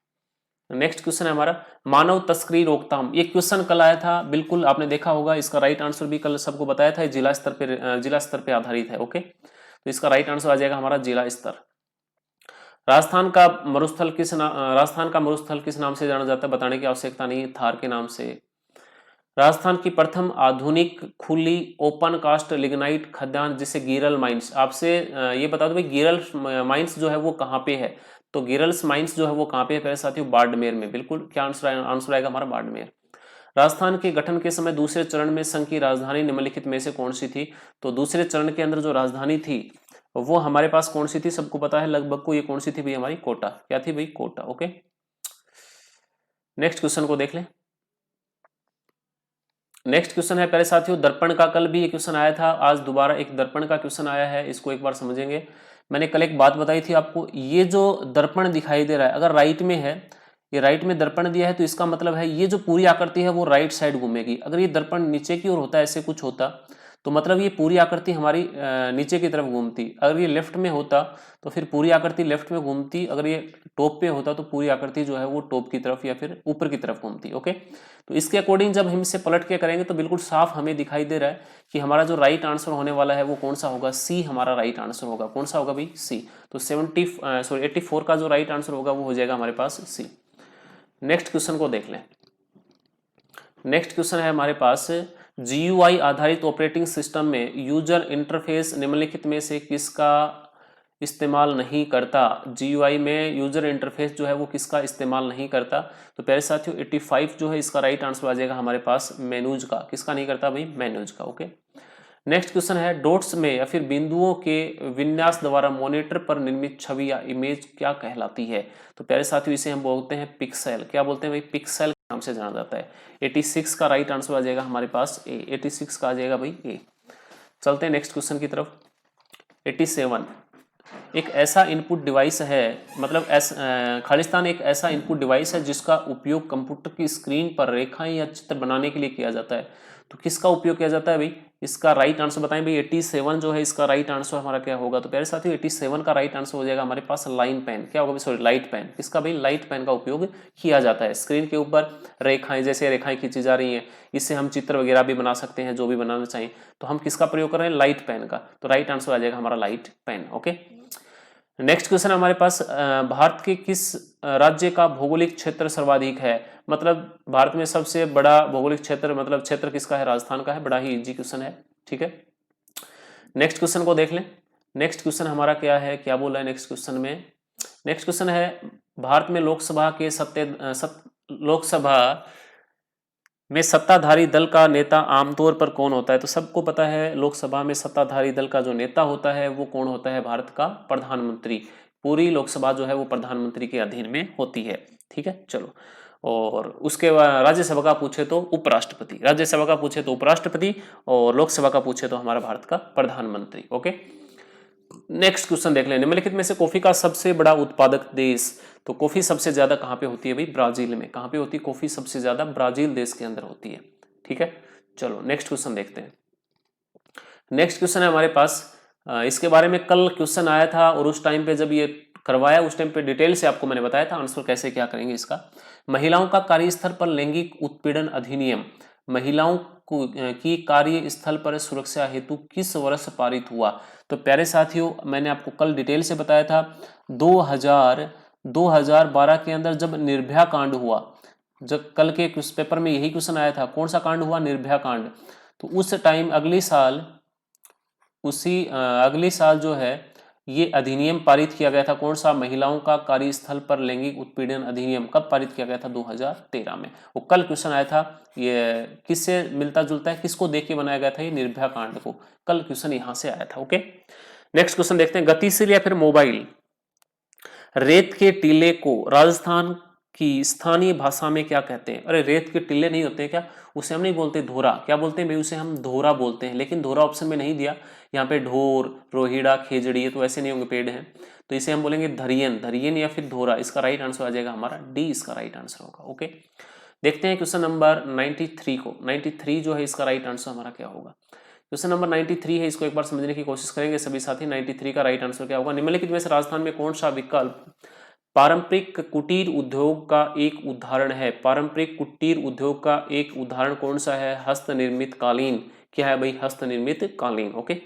Speaker 1: नेक्स्ट क्वेश्चन है हमारा मानव तस्करी रोकथाम। ये क्वेश्चन कल आया था, बिल्कुल आपने देखा होगा। इसका राइट आंसर भी कल सबको बताया था, जिला स्तर पे आधारित है। ओके, तो इसका राइट आंसर आ जाएगा हमारा जिला स्तर। राजस्थान का मरुस्थल किस नाम से जाना जाता है? बताने की आवश्यकता नहीं है, थार के नाम से। राजस्थान की प्रथम आधुनिक खुली ओपन कास्ट लिग्नाइट खदान जिसे गिरल माइंस, आपसे ये बता दो भाई गिरल माइंस जो है वो कहाँ पे है? तो गिरल्स माइंस जो है वो कहाँ पे है प्यारे साथियों? बाड़मेर में। बिल्कुल, क्या आंसर आएगा हमारा? बाड़मेर। राजस्थान के गठन के समय दूसरे चरण में संघ की राजधानी निम्नलिखित में से कौन सी थी? तो दूसरे चरण के अंदर जो राजधानी थी वो हमारे पास कौन सी थी? सबको पता है लगभग को, ये कौन सी थी भाई? हमारी कोटा। क्या थी भाई? कोटा। ओके, नेक्स्ट क्वेश्चन को देख लें। नेक्स्ट क्वेश्चन है प्यारे साथियों दर्पण का। कल भी ये क्वेश्चन आया था, आज दोबारा एक दर्पण का क्वेश्चन आया है, इसको एक बार समझेंगे। मैंने कल एक बात बताई थी आपको, ये जो दर्पण दिखाई दे रहा है अगर राइट में है, ये राइट में दर्पण दिया है तो इसका मतलब है ये जो पूरी आकृति है वो राइट साइड घूमेगी। अगर ये दर्पण नीचे की ओर होता, ऐसे कुछ होता, तो मतलब ये पूरी आकृति हमारी नीचे की तरफ घूमती। अगर ये लेफ्ट में होता तो फिर पूरी आकृति लेफ्ट में घूमती। अगर ये टॉप पे होता तो पूरी आकृति जो है वो टॉप की तरफ या फिर ऊपर की तरफ घूमती। ओके, तो इसके अकॉर्डिंग जब हम इसे पलट के करेंगे तो बिल्कुल साफ हमें दिखाई दे रहा है कि हमारा जो राइट आंसर होने वाला है वो कौन सा होगा? सी हमारा राइट आंसर होगा। कौन सा होगा भाई? सी। तो 84 का जो राइट आंसर होगा वो हो जाएगा हमारे पास सी। नेक्स्ट क्वेश्चन को देख लें। नेक्स्ट क्वेश्चन है हमारे पास GUI आधारित ऑपरेटिंग सिस्टम में यूजर इंटरफेस निम्नलिखित में से किसका इस्तेमाल नहीं करता? GUI में यूजर इंटरफेस जो है वो किसका इस्तेमाल नहीं करता? तो प्यारे साथियों 85 जो है इसका राइट आंसर आ जाएगा हमारे पास मेनूज का। किसका नहीं करता भाई? मेनूज का। ओके, नेक्स्ट क्वेश्चन है डॉट्स में या फिर बिंदुओं के विन्यास द्वारा मॉनिटर पर निर्मित छवि या इमेज क्या कहलाती है? तो प्यारे साथियों इसे हम बोलते हैं पिक्सेल। क्या बोलते हैं भाई? पिक्सेल के नाम से जाना जाता है। 86 का राइट आंसर आ जाएगा हमारे पास ए। 86 का आ जाएगा भाई ए। चलते हैं नेक्स्ट क्वेश्चन की तरफ। 87 एक ऐसा इनपुट डिवाइस है, मतलब खालिस्तान एक ऐसा इनपुट डिवाइस है जिसका उपयोग कंप्यूटर की स्क्रीन पर रेखाएं या चित्र बनाने के लिए किया जाता है। तो किसका उपयोग किया जाता है भाई? इसका राइट आंसर बताएं भाई। 87 जो है इसका राइट आंसर हमारा क्या होगा? तो प्यारे साथियों 87 का राइट आंसर हो जाएगा हमारे पास लाइन पेन। क्या होगा भाई? Sorry, light pen. किसका भाई? लाइट पेन का उपयोग किया जाता है। स्क्रीन के ऊपर रेखाएं, जैसे रेखाएं खींची जा रही हैं, इससे हम चित्र वगैरह भी बना सकते हैं, जो भी बनाना चाहिए। तो हम किसका प्रयोग कर रहे हैं? लाइट पेन का। तो राइट आंसर आ जाएगा हमारा light pen. Okay, next question हमारे पास भारत के किस राज्य का भौगोलिक क्षेत्र सर्वाधिक है? मतलब भारत में सबसे बड़ा भौगोलिक क्षेत्र, मतलब क्षेत्र किसका है? राजस्थान का है। बड़ा ही इजी क्वेश्चन है, ठीक है। नेक्स्ट क्वेश्चन को देख लें। नेक्स्ट क्वेश्चन हमारा क्या है, क्या बोला है नेक्स्ट क्वेश्चन में? नेक्स्ट क्वेश्चन है भारत में लोकसभा में सत्ताधारी दल का नेता आमतौर पर कौन होता है? तो सबको पता है लोकसभा में सत्ताधारी दल का जो नेता होता है वो कौन होता है? भारत का प्रधानमंत्री। पूरी लोकसभा जो है वो प्रधानमंत्री के अधीन में होती है, ठीक है। चलो, और उसके बाद राज्यसभा का पूछे तो उपराष्ट्रपति, राज्यसभा का पूछे तो उपराष्ट्रपति, और लोकसभा का पूछे तो हमारा भारत का प्रधानमंत्री। ओके, नेक्स्ट क्वेश्चन देख लें। निम्नलिखित में से कॉफी का सबसे बड़ा उत्पादक देश? तो कॉफी सबसे ज्यादा कहां पे होती है भाई? ब्राजील में। कहां पे होती है कॉफी सबसे ज्यादा? ब्राजील देश के अंदर होती है, ठीक है। चलो नेक्स्ट क्वेश्चन देखते हैं। नेक्स्ट क्वेश्चन है हमारे पास, इसके बारे में कल क्वेश्चन आया था और उस टाइम पे जब ये करवाया उस टाइम पे डिटेल से आपको मैंने बताया था आंसर कैसे क्या करेंगे इसका। महिलाओं का कार्यस्थल पर लैंगिक उत्पीड़न अधिनियम महिलाओं की कार्यस्थल पर सुरक्षा हेतु किस वर्ष पारित हुआ? तो प्यारे साथियों मैंने आपको कल डिटेल से बताया था 2012 के अंदर जब निर्भया कांड हुआ, जब कल के पेपर में यही क्वेश्चन आया था। कौन सा कांड हुआ? निर्भया कांड। तो उस टाइम अगली साल जो है ये अधिनियम पारित किया गया था। कौन सा? महिलाओं का कार्यस्थल पर लैंगिक उत्पीड़न अधिनियम कब पारित किया गया था? 2013 में। वो कल क्वेश्चन आया था, ये किससे मिलता जुलता है, किसको देख के बनाया गया था? ये निर्भया कांड को। कल क्वेश्चन यहां से आया था। ओके, नेक्स्ट क्वेश्चन देखते हैं। गतिशील या फिर मोबाइल रेत के टीले को राजस्थान कि स्थानीय भाषा में क्या कहते हैं। अरे रेत के टिल्ले नहीं होते क्या, उसे हम नहीं बोलते धोरा, क्या बोलते हैं भाई, उसे हम धोरा बोलते हैं। लेकिन धोरा ऑप्शन में नहीं दिया, यहाँ पे ढोर, रोहिड़ा, खेजड़ी, ये तो ऐसे नहीं होंगे, पेड़ हैं, तो इसे हम बोलेंगे धरियन, धरियन या फिर धोरा। इसका राइट आंसर आ जाएगा हमारा डी, इसका राइट आंसर होगा। ओके, देखते हैं क्वेश्चन नंबर 93 को। 93 जो है इसका राइट आंसर हमारा क्या होगा। क्वेश्चन नंबर 93 है, इसको एक बार समझने की कोशिश करेंगे सभी साथी। 93 का राइट आंसर क्या होगा। निम्नलिखित में से राजस्थान में कौन सा विकल्प पारंपरिक कुटीर उद्योग का एक उदाहरण है। पारंपरिक कुटीर उद्योग का एक उदाहरण कौन सा है। हस्त निर्मित कालीन। क्या है भाई, हस्त निर्मित कालीन। ओके,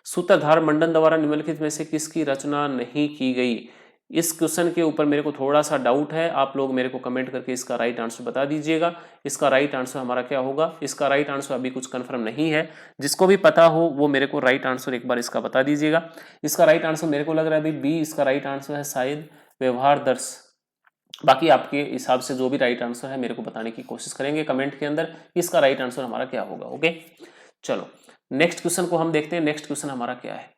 Speaker 1: सूत्रधार मंडन द्वारा निम्नलिखित में से किसकी रचना नहीं की गई। इस क्वेश्चन के ऊपर मेरे को थोड़ा सा डाउट है, आप लोग मेरे को कमेंट करके इसका राइट आंसर बता दीजिएगा। इसका राइट आंसर हमारा क्या होगा। इसका राइट आंसर अभी कुछ कंफर्म नहीं है, जिसको भी पता हो वो मेरे को राइट आंसर एक बार इसका बता दीजिएगा। इसका राइट आंसर मेरे को लग रहा है अभी बी, इसका राइट आंसर है शायद व्यवहार दर्श। बाकी आपके हिसाब से जो भी राइट आंसर है मेरे को बताने की कोशिश करेंगे कमेंट के अंदर, इसका राइट आंसर हमारा क्या होगा। ओके, चलो नेक्स्ट क्वेश्चन को हम देखते हैं। नेक्स्ट क्वेश्चन हमारा क्या है।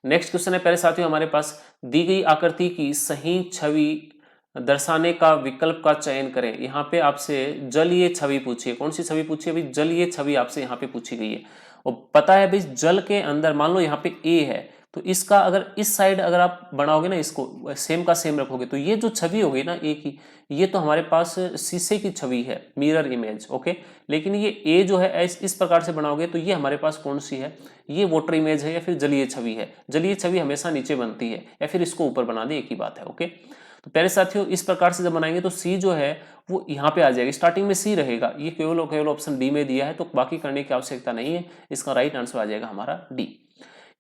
Speaker 1: नेक्स्ट क्वेश्चन है प्यारे साथियों, हमारे पास दी गई आकृति की सही छवि दर्शाने का विकल्प का चयन करें। यहाँ पे आपसे जलीय छवि पूछी है। कौन सी छवि पूछी है भाई, जलीय छवि आपसे यहाँ पे पूछी गई है। और पता है भाई जल के अंदर मान लो यहाँ पे ए है, तो इसका अगर इस साइड अगर आप बनाओगे ना, इसको सेम का सेम रखोगे, तो ये जो छवि होगी ना ए की, ये तो हमारे पास शीशे की छवि है, मिरर इमेज। ओके, लेकिन ये ए जो है इस प्रकार से बनाओगे तो ये हमारे पास कौन सी है, ये वाटर इमेज है या फिर जलीय छवि है। जलीय छवि हमेशा नीचे बनती है या फिर इसको ऊपर बना दे, एक ही बात है। ओके, तो प्यारे साथियों इस प्रकार से जब बनाएंगे तो सी जो है वो यहाँ पे आ जाएगी, स्टार्टिंग में सी रहेगा। ये केवल ऑप्शन डी में दिया है, तो बाकी करने की आवश्यकता नहीं है। इसका राइट आंसर आ जाएगा हमारा डी।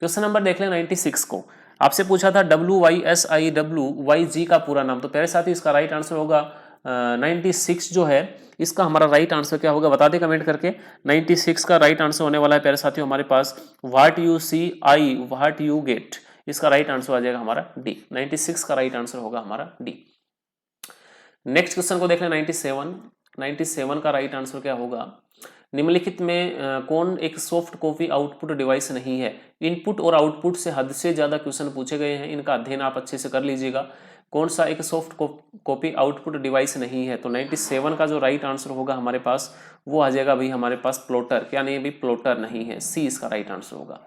Speaker 1: क्वेश्चन नंबर देख लें 96 को। आपसे पूछा था WYSIWYG का पूरा नाम, तो प्यारे साथी इसका राइट आंसर होगा 96 जो है इसका हमारा राइट आंसर क्या होगा, बता दे कमेंट करके। 96 का राइट आंसर होने वाला है प्यारे साथियों हमारे पास what you see is what you get. इसका राइट आंसर आ जाएगा हमारा डी। 96 का राइट आंसर होगा हमारा डी। नेक्स्ट क्वेश्चन को देख लें 97। 97 का राइट आंसर क्या होगा। निम्नलिखित में कौन एक सॉफ्ट कॉपी आउटपुट डिवाइस नहीं है। इनपुट और आउटपुट से हद से ज्यादा क्वेश्चन पूछे गए हैं, इनका अध्ययन आप अच्छे से कर लीजिएगा। कौन सा एक सॉफ्ट कॉपी आउटपुट डिवाइस नहीं है, तो 97 का जो राइट आंसर होगा हमारे पास वो आ जाएगा भाई हमारे पास प्लॉटर। क्या नहीं है भाई, प्लॉटर नहीं है, सी इसका राइट आंसर होगा।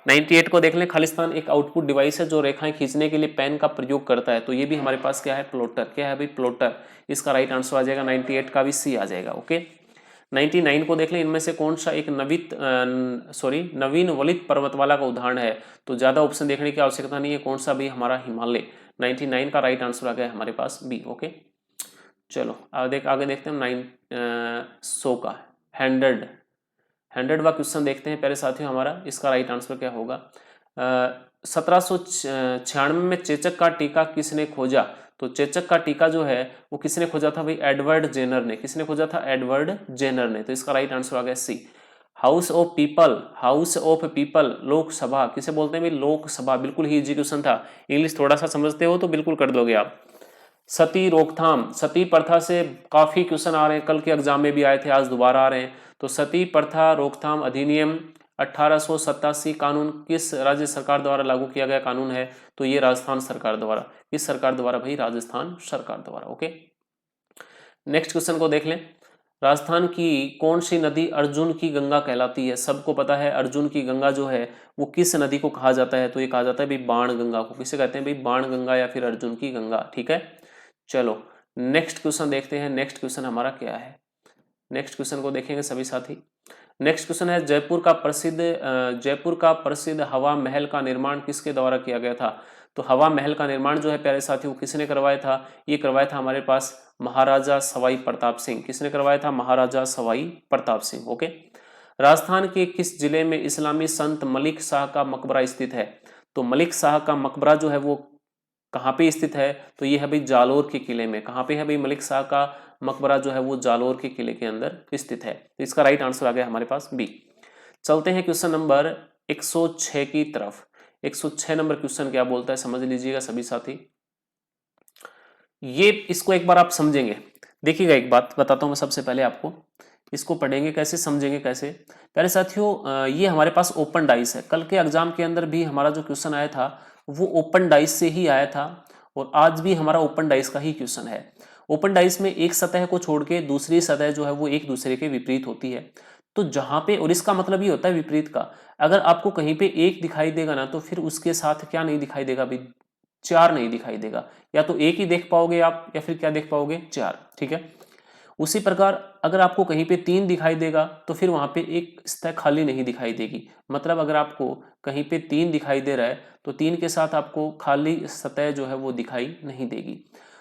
Speaker 1: 98 को देख लें, खालिस्तान एक आउटपुट डिवाइस है जो रेखाएं खींचने के लिए पेन का प्रयोग करता है, तो ये भी हमारे पास क्या है, प्लॉटर। क्या है भाई, प्लॉटर। इसका राइट आंसर आ जाएगा 98 का भी सी आ जाएगा। ओके, 99 को देख लें, इनमें से कौन सा एक नवीन वलित पर्वतमाला का उदाहरण है, तो ज्यादा ऑप्शन देखने की आवश्यकता नहीं है। कौन सा भी हमारा हिमालय। 99 का राइट आंसर आ गया हमारे पास बी। ओके, चलो आगे देखते हैं 100 का 100वां क्वेश्चन देखते हैं पहले साथियों हमारा। इसका राइट आंसर क्या होगा। 1796 में चेचक का टीका किसने खोजा, तो चेचक का टीका जो है वो किसने खोजा था भाई, एडवर्ड जेनर ने। किसने खोजा था, एडवर्ड जेनर ने। तो इसका राइट आंसर आ गया C, house of people. House of people, Lok Sabha किसे बोलते हैं भाई, लोकसभा। बिल्कुल ही इजी क्वेश्चन था, इंग्लिश थोड़ा सा समझते हो तो बिल्कुल कर दोगे आप। सती रोकथाम, सती प्रथा से काफी क्वेश्चन आ रहे हैं, कल के एग्जाम में भी आए थे, आज दोबारा आ रहे हैं। तो सती प्रथा रोकथाम अधिनियम 1887 कानून किस राज्य सरकार द्वारा लागू किया गया कानून है, तो ये राजस्थान सरकार द्वारा। किस सरकार द्वारा भाई, राजस्थान सरकार द्वारा। ओके, नेक्स्ट क्वेश्चन को देख लें। राजस्थान की कौन सी नदी अर्जुन की गंगा कहलाती है। सबको पता है अर्जुन की गंगा जो है वो किस नदी को कहा जाता है, तो ये कहा जाता है भाई बाण गंगा को। किसे कहते हैं भाई, बाण गंगा या फिर अर्जुन की गंगा। ठीक है, चलो नेक्स्ट क्वेश्चन देखते हैं। नेक्स्ट क्वेश्चन हमारा क्या है, नेक्स्ट क्वेश्चन को देखेंगे सभी साथी। नेक्स्ट क्वेश्चन है जयपुर का प्रसिद्ध हवा महल का निर्माण किसके द्वारा किया गया था। तो हवा महल का निर्माण जो है प्यारे साथियों किसने करवाया था, ये करवाया था हमारे पास महाराजा सवाई प्रताप सिंह। किसने करवाया था, महाराजा सवाई प्रताप सिंह। ओके, राजस्थान के किस जिले में इस्लामी संत मलिक शाह का मकबरा स्थित है। तो मलिक शाह का मकबरा जो है वो कहाँ पे स्थित है, तो ये है भाई जालोर के किले में। कहाँ पे है भाई, मलिक शाह का मकबरा जो है वो जालोर के किले के अंदर स्थित है। तो इसका राइट आंसर आ गया हमारे पास बी। चलते हैं क्वेश्चन नंबर 106 की तरफ। 106 नंबर क्वेश्चन क्या बोलता है, समझ लीजिएगा सभी साथी। ये इसको एक बार आप समझेंगे, देखिएगा एक बात बताता हूं मैं सबसे पहले आपको। इसको पढ़ेंगे कैसे, समझेंगे कैसे। पहले साथियों ये हमारे पास ओपन डाइस है। कल के एग्जाम के अंदर भी हमारा जो क्वेश्चन आया था वो ओपन डाइस से ही आया था। और आज भी हमारा ओपन डाइस का ही क्वेश्चन है। ओपन डाइस में एक सतह को छोड़ के दूसरी सतह जो है वो एक दूसरे के विपरीत होती है। तो जहां पे, और इसका मतलब ये होता है विपरीत का, अगर आपको कहीं पे एक दिखाई देगा ना तो फिर उसके साथ क्या नहीं दिखाई देगा भाई, चार नहीं दिखाई देगा। या तो एक ही देख पाओगे आप या फिर क्या देख पाओगे, चार। ठीक है। उसी प्रकार अगर आपको कहीं पे तीन दिखाई देगा तो फिर वहां पे एक सतह खाली नहीं दिखाई देगी। मतलब अगर आपको कहीं पे तीन दिखाई दे रहा है तो तीन के साथ आपको खाली सतह जो है वो दिखाई नहीं देगी।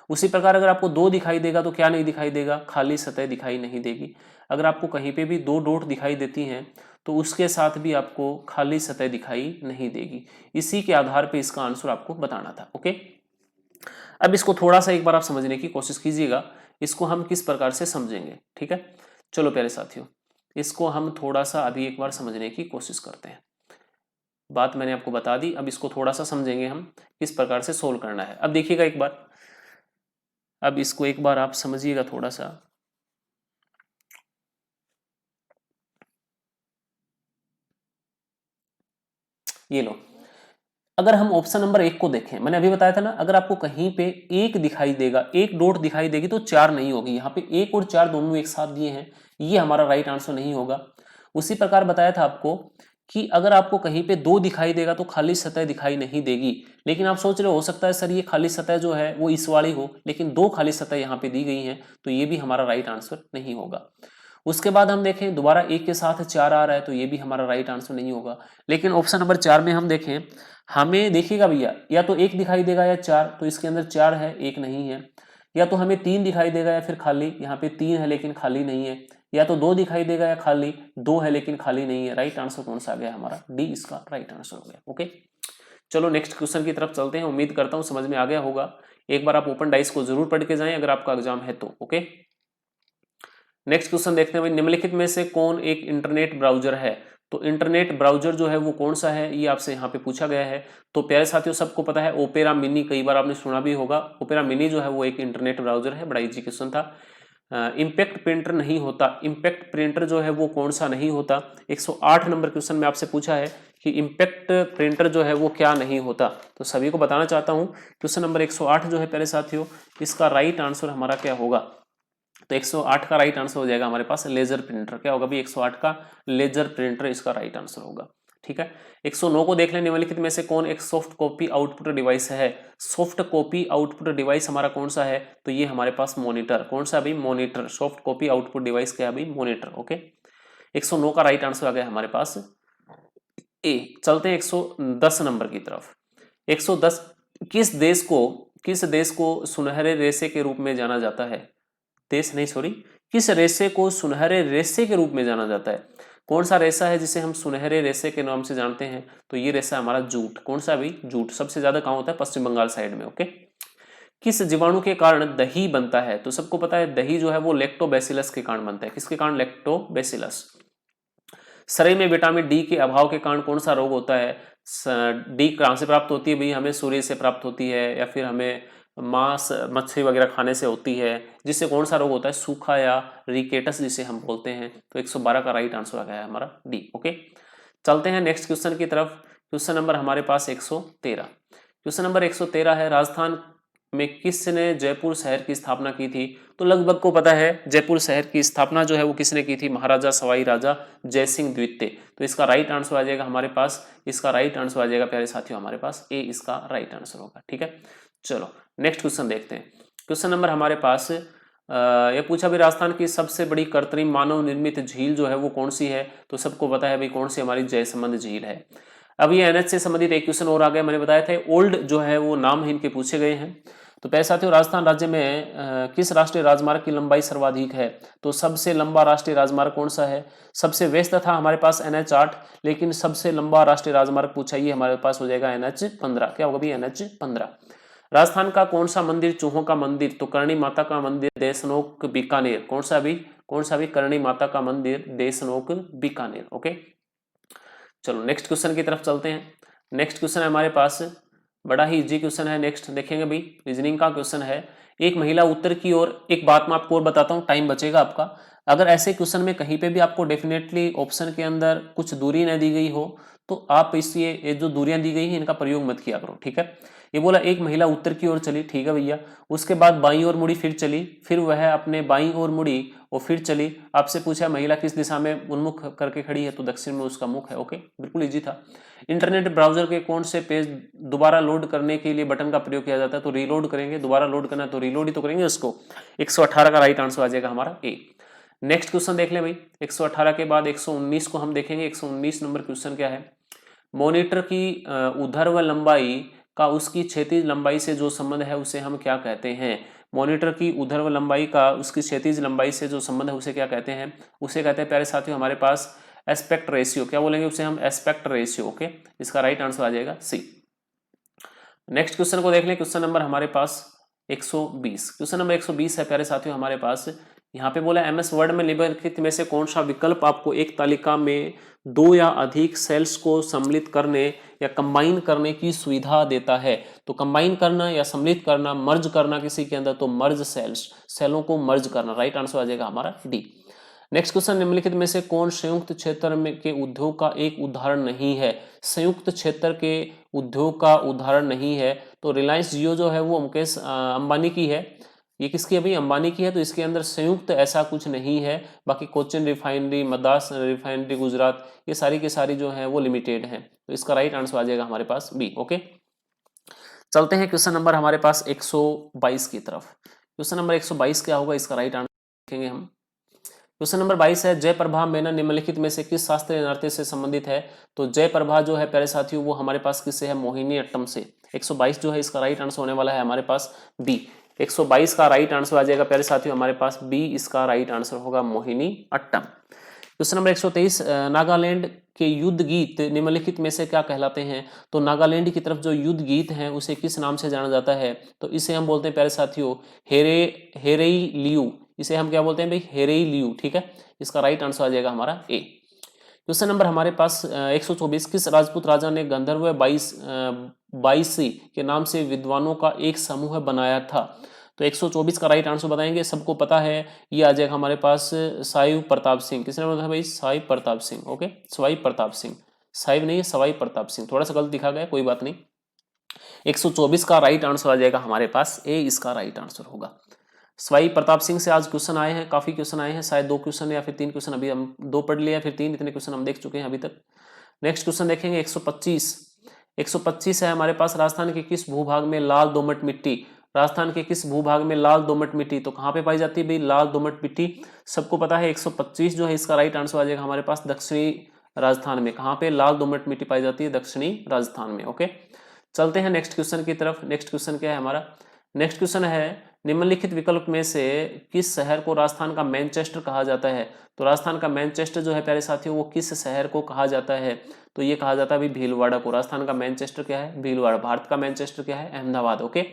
Speaker 1: उसी प्रकार अगर आपको दो दिखाई देगा तो क्या नहीं दिखाई देगा, खाली सतह दिखाई नहीं देगी। अगर आपको कहीं पे भी दो डॉट दिखाई देती हैं तो उसके साथ भी आपको खाली सतह दिखाई नहीं देगी। इसी के आधार पे इसका आंसर आपको बताना था। ओके, अब इसको थोड़ा सा एक बार आप समझने की कोशिश कीजिएगा, इसको हम किस प्रकार से समझेंगे। ठीक है, चलो प्यारे साथियों, इसको हम थोड़ा सा अभी एक बार समझने की कोशिश करते हैं। बात मैंने आपको बता दी, अब इसको थोड़ा सा समझेंगे हम किस प्रकार से सोल्व करना है। अब देखिएगा एक बार, अब इसको एक बार आप समझिएगा थोड़ा सा। ये लो, अगर हम ऑप्शन नंबर एक को देखें, मैंने अभी बताया था ना, अगर आपको कहीं पे एक दिखाई देगा, एक डॉट दिखाई देगी तो चार नहीं होगी। यहाँ पे एक और चार दोनों एक साथ दिए हैं, ये हमारा राइट आंसर नहीं होगा। उसी प्रकार बताया था आपको कि अगर आपको कहीं पे दो दिखाई देगा तो खाली सतह दिखाई नहीं देगी। लेकिन आप सोच रहे हो सकता है सर ये खाली सतह जो है वो इस वाली हो, लेकिन दो खाली सतह यहाँ पे दी गई हैं, तो ये भी हमारा राइट आंसर नहीं होगा। उसके बाद हम देखें दोबारा एक के साथ चार आ रहा है, तो ये भी हमारा राइट आंसर नहीं होगा। लेकिन ऑप्शन नंबर चार में हम देखें, हमें देखिएगा भैया, या तो एक दिखाई देगा या चार, तो इसके अंदर चार है एक नहीं है। या तो हमें तीन दिखाई देगा या फिर खाली, यहाँ पे तीन है लेकिन खाली नहीं है। या तो दो दिखाई देगा या खाली, दो है लेकिन खाली नहीं है। राइट आंसर कौन सा आ गया हमारा, डी इसका राइट आंसर हो गया। ओके, चलो नेक्स्ट क्वेश्चन की तरफ चलते हैं। उम्मीद करता हूं समझ में आ गया होगा। एक बार आप ओपन डाइस को जरूर पढ़ के जाएं अगर आपका एग्जाम है तो। ओके, नेक्स्ट क्वेश्चन देखते हैं भाई, निम्नलिखित में से कौन एक इंटरनेट ब्राउजर है। तो इंटरनेट ब्राउजर जो है वो कौन सा है, ये आपसे यहाँ पे पूछा गया है। तो प्यारे साथियों सबको पता है ओपेरा मिनी, कई बार आपने सुना भी होगा। ओपेरा मिनी जो है वो एक इंटरनेट ब्राउजर है, बड़ा इजी क्वेश्चन था। इम्पैक्ट प्रिंटर नहीं होता, इम्पैक्ट प्रिंटर जो है वो कौन सा नहीं होता। 108 नंबर क्वेश्चन में आपसे पूछा है कि इम्पैक्ट प्रिंटर जो है वो क्या नहीं होता। तो सभी को बताना चाहता हूँ, क्वेश्चन नंबर 108 जो है प्यारे साथियों, इसका राइट आंसर हमारा क्या होगा। तो 108 का राइट आंसर हो जाएगा हमारे पास लेजर प्रिंटर। क्या होगा भी, 108 का लेजर प्रिंटर इसका राइट आंसर होगा। ठीक है, 109 को देख लें, निम्नलिखित में से कौन एक सॉफ्ट कॉपी आउटपुट डिवाइस है। सॉफ्ट कॉपी आउटपुट डिवाइस हमारा कौन सा है, तो ये हमारे पास मॉनिटर। कौन सा भाई, monitor. Soft copy output device क्या है भाई, मॉनिटर। ओके, 109 का राइट आंसर आ गया हमारे पास ए। चलते हैं 110 नंबर की तरफ। 110, किस देश को सुनहरे रेशे के रूप में जाना जाता है। देश नहीं, सॉरी, किस रेशे को सुनहरे रेशे के रूप में जाना जाता है। कौन सा रेशा है जिसे हम सुनहरे रेशे के नाम से जानते हैं, तो ये रेशा हमारा जूट। कौन सा भी, जूट। सबसे ज्यादा कहाँ होता है, पश्चिम बंगाल साइड में। ओके, किस जीवाणु के कारण दही बनता है। तो सबको पता है दही जो है वो लैक्टोबैसिलस के कारण बनता है। किसके कारण, लैक्टोबैसिलस। शरीर में विटामिन डी के अभाव के कारण कौन सा रोग होता है। डी कहाँ से प्राप्त होती है भाई, हमें सूर्य से प्राप्त होती है या फिर हमें मांस मछली वगैरह खाने से होती है, जिससे कौन सा रोग होता है, सूखा या रिकेटस जिसे हम बोलते हैं। तो 112 का राइट आंसर आ गया है हमारा डी। ओके, चलते हैं नेक्स्ट क्वेश्चन की तरफ। क्वेश्चन नंबर हमारे पास 113। क्वेश्चन नंबर 113 है, राजस्थान में किसने जयपुर शहर की स्थापना की थी। तो लगभग को पता है जयपुर शहर की स्थापना जो है वो किसने की थी, महाराजा सवाई राजा जयसिंह द्वितीय। तो इसका राइट आंसर आ जाएगा हमारे पास, इसका राइट आंसर आ जाएगा प्यारे साथियों हमारे पास ए, इसका राइट आंसर होगा। ठीक है, चलो नेक्स्ट क्वेश्चन देखते हैं। क्वेश्चन नंबर हमारे पास ये पूछा भी, राजस्थान की सबसे बड़ी कृत्रिम मानव निर्मित झील जो है वो कौन सी है। तो सबको पता है भाई कौन सी, हमारी जयसमंद झील है। अब ये एनएच से संबंधित एक क्वेश्चन और आ गया, मैंने बताया था ओल्ड जो है वो नाम है इनके पूछे गए हैं। तो प्यारे साथियों, राजस्थान राज्य में किस राष्ट्रीय राजमार्ग की लंबाई सर्वाधिक है। तो सबसे लंबा राष्ट्रीय राजमार्ग कौन सा है। सबसे व्यस्त था हमारे पास NH8, लेकिन सबसे लंबा राष्ट्रीय राजमार्ग पूछा, ये हमारे पास हो जाएगा NH15। क्या होगा भी, NH15। राजस्थान का कौन सा मंदिर चूहों का मंदिर। तो करणी माता का मंदिर, देशनोक बीकानेर। कौन सा भी, करणी माता का मंदिर, देशनोक बीकानेर। ओके, चलो नेक्स्ट क्वेश्चन की तरफ चलते हैं। नेक्स्ट क्वेश्चन है हमारे पास, बड़ा ही इजी क्वेश्चन है। नेक्स्ट देखेंगे भाई, रीजनिंग का क्वेश्चन है। एक महिला उत्तर की ओर, एक बात मैं आपको और बताता हूँ, टाइम बचेगा आपका। अगर ऐसे क्वेश्चन में कहीं पे भी आपको डेफिनेटली ऑप्शन के अंदर कुछ दूरी न दी गई हो तो आप ये जो दूरियां दी गई हैं इनका प्रयोग मत किया करो, ठीक है। ये बोला एक महिला उत्तर की ओर चली, ठीक है भैया, उसके बाद बाईं ओर मुड़ी, फिर चली, फिर वह अपने बाईं ओर मुड़ी और फिर चली। आपसे पूछा महिला किस दिशा में उन्मुख करके खड़ी है, तो दक्षिण में उसका मुख है। ओके, बिल्कुल इजी था। इंटरनेट ब्राउजर के कौन से पेज दोबारा लोड करने के लिए बटन का प्रयोग किया जाता है, तो रीलोड करेंगे, दोबारा लोड करना है तो रीलोड ही तो करेंगे उसको। 118 का राइट आंसर आ जाएगा हमारा ए। नेक्स्ट क्वेश्चन देख ले भाई, 118 के बाद 119 को हम देखेंगे। 119 नंबर क्वेश्चन क्या है, मॉनिटर की ऊर्ध्व लंबाई का उसकी क्षैतिज लंबाई से जो संबंध है उसे हम क्या कहते हैं। मॉनिटर की ऊर्ध्व लंबाई का उसकी क्षैतिज लंबाई से जो संबंध है उसे क्या कहते हैं, उसे कहते हैं प्यारे साथियों हमारे पास एस्पेक्ट रेशियो। क्या बोलेंगे उसे हम, एस्पेक्ट रेशियो। ओके, इसका राइट आंसर आ जाएगा सी। नेक्स्ट क्वेश्चन को देख लें, क्वेश्चन नंबर हमारे पास 120। क्वेश्चन नंबर 120 है प्यारे साथियों हमारे पास, यहाँ पे बोला एमएस वर्ड में निम्नलिखित में से कौन सा विकल्प आपको एक तालिका में दो या अधिक सेल्स को सम्मिलित करने या कंबाइन करने की सुविधा देता है। तो कंबाइन करना या सम्मिलित करना, मर्ज करना किसी के अंदर, तो मर्ज सेल्स, सेलों को मर्ज करना। राइट आंसर आ जाएगा हमारा डी। नेक्स्ट क्वेश्चन, निम्नलिखित में से कौन संयुक्त क्षेत्र में के उद्योग का एक उदाहरण नहीं है। संयुक्त क्षेत्र के उद्योग का उदाहरण नहीं है, तो रिलायंस जियो जो है वो मुकेश अंबानी की है। ये किसकी है भाई, अंबानी की है, तो इसके अंदर संयुक्त ऐसा कुछ नहीं है। बाकी कोचिन रिफाइनरी, मद्रास रिफाइनरी गुजरात, ये सारी की सारी जो है वो लिमिटेड है। तो इसका राइट आंसर आ जाएगा हमारे पास बी। ओके, चलते हैं क्वेश्चन नंबर हमारे पास 122 की तरफ। क्वेश्चन नंबर 122 क्या होगा, इसका राइट आंसर देखेंगे हम। क्वेश्चन नंबर 22 है, जयप्रभा मेनन निम्नलिखित में से किस शास्त्रीय नृत्य से संबंधित है। तो जयप्रभा जो है प्यारे साथियों वो हमारे पास किससे है, मोहिनी अट्टम से। 122 जो है इसका राइट आंसर होने वाला है हमारे पास बी। 122 का राइट आंसर आ जाएगा प्यारे साथियों हमारे पास बी, इसका राइट आंसर होगा मोहिनी अट्टम। क्वेश्चन नंबर 123, नागालैंड के युद्ध गीत निम्नलिखित में से क्या कहलाते हैं। तो नागालैंड की तरफ जो युद्ध गीत हैं उसे किस नाम से जाना जाता है, तो इसे हम बोलते हैं प्यारे साथियों हेरेई लियू। इसे हम क्या बोलते हैं भाई, हेरेई लियू, ठीक है। इसका राइट आंसर आ जाएगा हमारा ए। क्वेश्चन नंबर हमारे पास 124, किस राजपूत राजा ने गंधर्व बाईसी के नाम से विद्वानों का एक समूह बनाया था। तो 124 का राइट आंसर बताएंगे, सबको पता है, ये आ जाएगा हमारे पास साहिब प्रताप सिंह। किसने बोला था भाई, साहिब प्रताप सिंह। ओके, सवाई प्रताप सिंह, साहिब नहीं है सवाई प्रताप सिंह, थोड़ा सा गलत दिखा गया, कोई बात नहीं। 124 का राइट आंसर आ जाएगा हमारे पास ए, इसका राइट आंसर होगा। सवाई प्रताप सिंह से आज क्वेश्चन आए हैं, काफी क्वेश्चन आए हैं, शायद 2 क्वेश्चन या फिर 3 क्वेश्चन, अभी हम 2 पढ़ लिया फिर 3, इतने क्वेश्चन हम देख चुके हैं अभी तक। नेक्स्ट क्वेश्चन देखेंगे 125 है हमारे पास, राजस्थान के किस भूभाग में लाल दोमट मिट्टी, राजस्थान के किस भूभाग में लाल दोमट मिट्टी, तो कहाँ पे पाई जाती है भाई लाल दोमट मिट्टी, सबको पता है। 125 जो है इसका राइट आंसर आ जाएगा हमारे पास दक्षिणी राजस्थान में। कहाँ पे लाल दोमट मिट्टी पाई जाती है, दक्षिणी राजस्थान में। ओके, चलते हैं नेक्स्ट क्वेश्चन की तरफ। नेक्स्ट क्वेश्चन क्या है हमारा, नेक्स्ट क्वेश्चन है, निम्नलिखित विकल्प में से किस शहर को राजस्थान का मैनचेस्टर कहा जाता है। तो राजस्थान का मैनचेस्टर जो है प्यारे साथियों वो किस शहर को कहा जाता है, तो ये कहा जाता है भाई भीलवाड़ा को। राजस्थान का मैनचेस्टर क्या है, भीलवाड़ा। भारत का मैनचेस्टर क्या है, अहमदाबाद। ओके,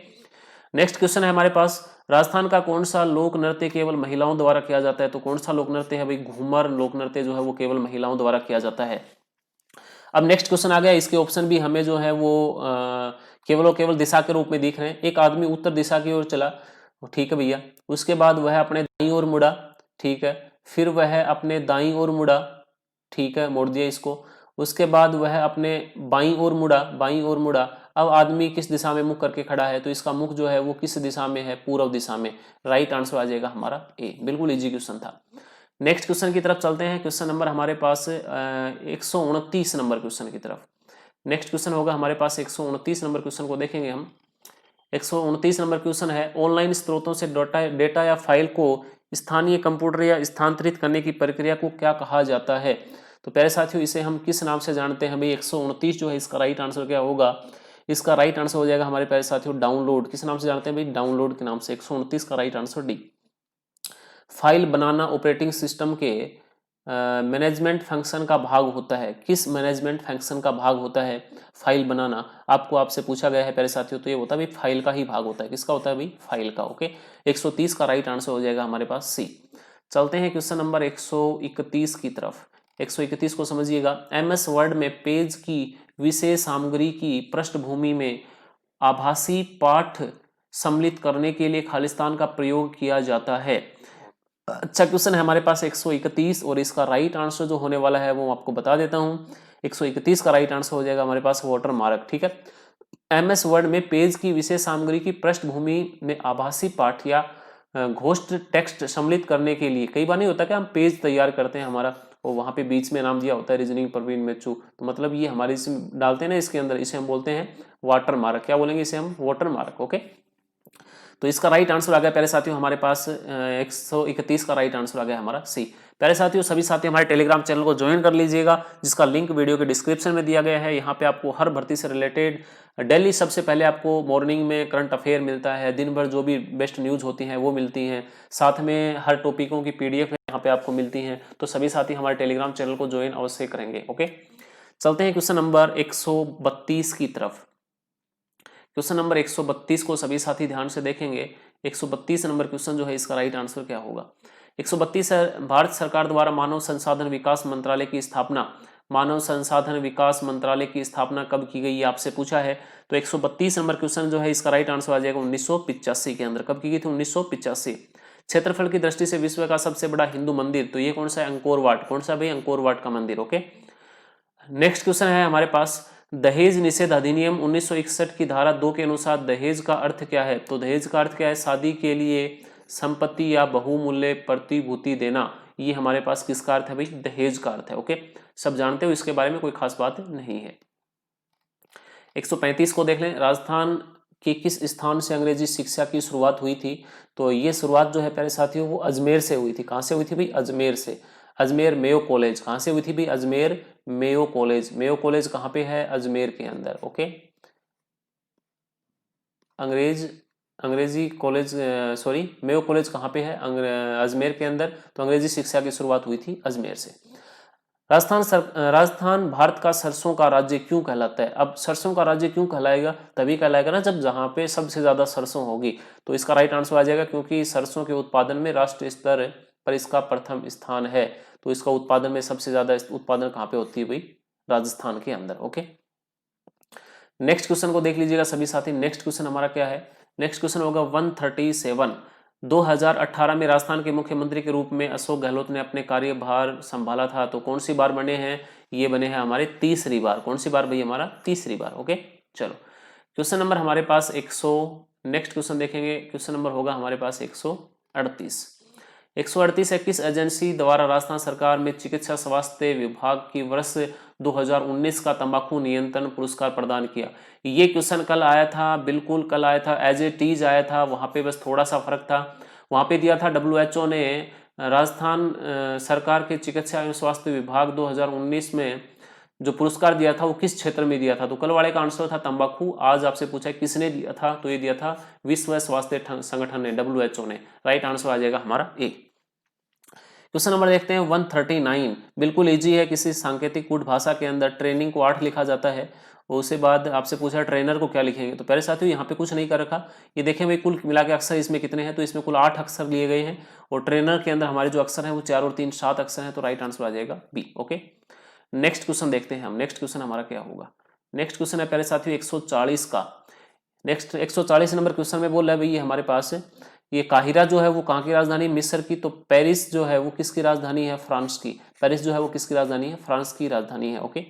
Speaker 1: नेक्स्ट क्वेश्चन है हमारे पास, राजस्थान का कौन सा लोक नृत्य केवल महिलाओं द्वारा किया जाता है। तो कौन सा लोक नृत्य है भाई, घूमर लोक नृत्य जो है वो केवल महिलाओं द्वारा किया जाता है। अब नेक्स्ट क्वेश्चन आ गया, इसके ऑप्शन भी हमें जो है वो केवल और केवल दिशा के रूप में दिख रहे हैं। एक आदमी उत्तर दिशा की ओर चला, ठीक है भैया, उसके बाद वह अपने दाईं ओर मुड़ा, ठीक है, फिर वह अपने दाईं ओर मुड़ा, ठीक है, मोड़ दिया इसको, उसके बाद वह अपने बाईं ओर मुड़ा, बाईं ओर मुड़ा। अब आदमी किस दिशा में मुख करके खड़ा है, तो इसका मुख जो है वो किस दिशा में है, पूर्व दिशा में। राइट आंसर आ जाएगा हमारा ए, बिल्कुल इजी क्वेश्चन था। नेक्स्ट क्वेश्चन की तरफ चलते हैं। क्वेश्चन नंबर हमारे पास 129 नंबर क्वेश्चन की तरफ। नेक्स्ट क्वेश्चन होगा हमारे पास 129 नंबर क्वेश्चन को देखेंगे हम। 129 नंबर क्वेश्चन है, ऑनलाइन स्रोतों से डेटा या फाइल को स्थानीय कंप्यूटर या स्थानांतरित करने की प्रक्रिया को क्या कहा जाता है। तो प्यारे साथियों इसे हम किस नाम से जानते हैं भाई, 129 जो है इसका राइट आंसर क्या होगा, इसका राइट आंसर हो जाएगा हमारे प्यारे साथियों डाउनलोड। किस नाम से जानते हैं भाई, डाउनलोड के नाम से। 129 का राइट आंसर डी। फाइल बनाना ऑपरेटिंग सिस्टम के मैनेजमेंट फंक्शन का भाग होता है। किस मैनेजमेंट फंक्शन का भाग होता है फाइल बनाना, आपसे पूछा गया है प्यारे साथियों, तो ये होता है भाई फाइल का ही भाग होता है। किसका होता है भाई, फाइल का। ओके, 130 का राइट आंसर हो जाएगा हमारे पास सी। चलते हैं क्वेश्चन नंबर 131 की तरफ। 131 को समझिएगा, एमएस वर्ड में पेज की विशेष सामग्री की पृष्ठभूमि में आभासी पाठ सम्मिलित करने के लिए खालिस्तान का प्रयोग किया जाता है। अच्छा क्वेश्चन है हमारे पास 131 और इसका राइट आंसर जो होने वाला है वो आपको बता देता हूं। 131 का राइट आंसर हो जाएगा हमारे पास वाटर मार्क। ठीक है, MS वर्ड में पेज की विशेष सामग्री की पृष्ठभूमि में आभासी पाठ या घोष्ट टेक्स्ट सम्मिलित करने के लिए, कई बार नहीं होता कि हम पेज तैयार करते हैं हमारा और वहां पे बीच में नाम दिया होता है रीजनिंग प्रवीण मेचू, तो मतलब ये हमारे इसमें डालते हैं ना इसके अंदर, इसे हम बोलते हैं वाटर मार्क। क्या बोलेंगे इसे हम? Water mark. ओके, तो इसका राइट आंसर आ गया प्यारे साथियों हमारे पास 131 का राइट आंसर आ गया हमारा सी। प्यारे साथियों, सभी साथी हमारे टेलीग्राम चैनल को ज्वाइन कर लीजिएगा, जिसका लिंक वीडियो के डिस्क्रिप्शन में दिया गया है। यहाँ पे आपको हर भर्ती से रिलेटेड डेली सबसे पहले आपको मॉर्निंग में करंट अफेयर मिलता है, दिन भर जो भी बेस्ट न्यूज होती हैं वो मिलती हैं, साथ में हर टॉपिकों की PDF यहाँ पे आपको मिलती हैं। तो सभी साथी हमारे टेलीग्राम चैनल को ज्वाइन अवश्य करेंगे। ओके, चलते हैं क्वेश्चन नंबर 132 की तरफ। क्वेश्चन नंबर 132 को सभी साथी ध्यान से देखेंगे। 132 नंबर क्वेश्चन जो है इसका राइट आंसर क्या होगा? 132 है, भारत सरकार द्वारा मानव संसाधन विकास मंत्रालय की स्थापना, मानव संसाधन विकास मंत्रालय की स्थापना कब की गई, ये आपसे पूछा है। तो 132 नंबर क्वेश्चन जो है इसका राइट आंसर आ जाएगा 1985 के अंदर। कब की गई थी? 1985। क्षेत्रफल की दृष्टि से विश्व का सबसे बड़ा हिंदू मंदिर, तो ये कौन सा है? Angkor Wat. कौन सा भाई? अंकोर वाट का मंदिर। ओके, नेक्स्ट क्वेश्चन है हमारे पास, दहेज निषेध अधिनियम 1961 की धारा 2 के अनुसार दहेज का अर्थ क्या है? तो दहेज का अर्थ क्या है? शादी के लिए संपत्ति या बहुमूल्य प्रतिभूति देना। ये हमारे पास किसका अर्थ है भाई? दहेज का अर्थ है। ओके, सब जानते हो, इसके बारे में कोई खास बात नहीं है। 135 को देख लें, राजस्थान के किस स्थान से अंग्रेजी शिक्षा की शुरुआत हुई थी? तो ये शुरुआत जो है प्यारे साथियों वो अजमेर से हुई थी। कहाँ से हुई थी भाई? अजमेर से। Ajmer Mayo college. कहाँ से हुई थी भाई? Ajmer Mayo college. Mayo college कहाँ पे है? अजमेर के अंदर। ओके, अंग्रेजी कॉलेज, सॉरी मेयो कॉलेज कहाँ पे है? अजमेर के अंदर। तो अंग्रेजी शिक्षा की शुरुआत हुई थी अजमेर से। राजस्थान भारत का सरसों का राज्य क्यों कहलाता है? अब सरसों का राज्य क्यों कहलाएगा? तभी कहलाएगा ना जब जहाँ पे सबसे ज्यादा सरसों होगी। तो इसका राइट आंसर आ जाएगा क्योंकि सरसों के उत्पादन में राष्ट्रीय स्तर पर इसका प्रथम स्थान है। तो इसका उत्पादन में सबसे ज्यादा उत्पादन कहाँ पे होती है भाई? राजस्थान के अंदर। ओके, नेक्स्ट क्वेश्चन को देख लीजिएगा सभी साथी। नेक्स्ट क्वेश्चन हमारा क्या है? नेक्स्ट क्वेश्चन होगा 137। 2018 में राजस्थान के मुख्यमंत्री के रूप में अशोक गहलोत ने अपने कार्यभार संभाला था, तो कौन सी बार बने हैं? ये बने हैं हमारे तीसरी बार। कौन सी बार भाई? हमारा तीसरी बार। ओके, चलो क्वेश्चन नंबर हमारे पास 100, नेक्स्ट क्वेश्चन देखेंगे। क्वेश्चन नंबर होगा हमारे पास 138। 138 है, किस एजेंसी द्वारा राजस्थान सरकार में चिकित्सा स्वास्थ्य विभाग की वर्ष 2019 का तंबाकू नियंत्रण पुरस्कार प्रदान किया? ये क्वेश्चन कल आया था, बिल्कुल कल आया था, एज ए टीज आया था, वहां पे बस थोड़ा सा फर्क था। वहां पे दिया था WHO ने राजस्थान सरकार के चिकित्सा एवं स्वास्थ्य विभाग 2019 में जो पुरस्कार दिया था वो किस क्षेत्र में दिया था? तो कल वाले का आंसर था तंबाकू। आज आपसे पूछा है किसने दिया था, तो ये दिया था विश्व स्वास्थ्य संगठन ने, WHO ने। राइट आंसर आ जाएगा हमारा ए। क्वेश्चन नंबर देखते हैं 139। बिल्कुल इजी है, किसी सांकेतिक कूट भाषा के अंदर ट्रेनिंग को 8 लिखा जाता है और उसके बाद आपसे पूछा ट्रेनर को क्या लिखेंगे? तो पहले साथियों यहाँ पे कुछ नहीं कर रखा, ये देखें भाई कुल मिला के अक्षर इसमें कितने हैं? तो इसमें कुल 8 अक्षर लिए गए हैं और ट्रेनर के अंदर हमारे जो अक्षर हैं वो 4 और 3 7 अक्षर हैं। तो राइट आंसर आ जाएगा बी। ओके, नेक्स्ट क्वेश्चन देखते हैं हम। नेक्स्ट क्वेश्चन हमारा क्या होगा? नेक्स्ट क्वेश्चन है पहले साथियों 140 का। नेक्स्ट 140 नंबर क्वेश्चन में बोल रहा है भाई ये हमारे पास ये काहिरा जो है वो कहाँ की राजधानी? मिस्र की। तो पेरिस जो है वो किसकी राजधानी है? फ्रांस की। पेरिस जो है वो किसकी राजधानी है? फ्रांस की राजधानी है। ओके,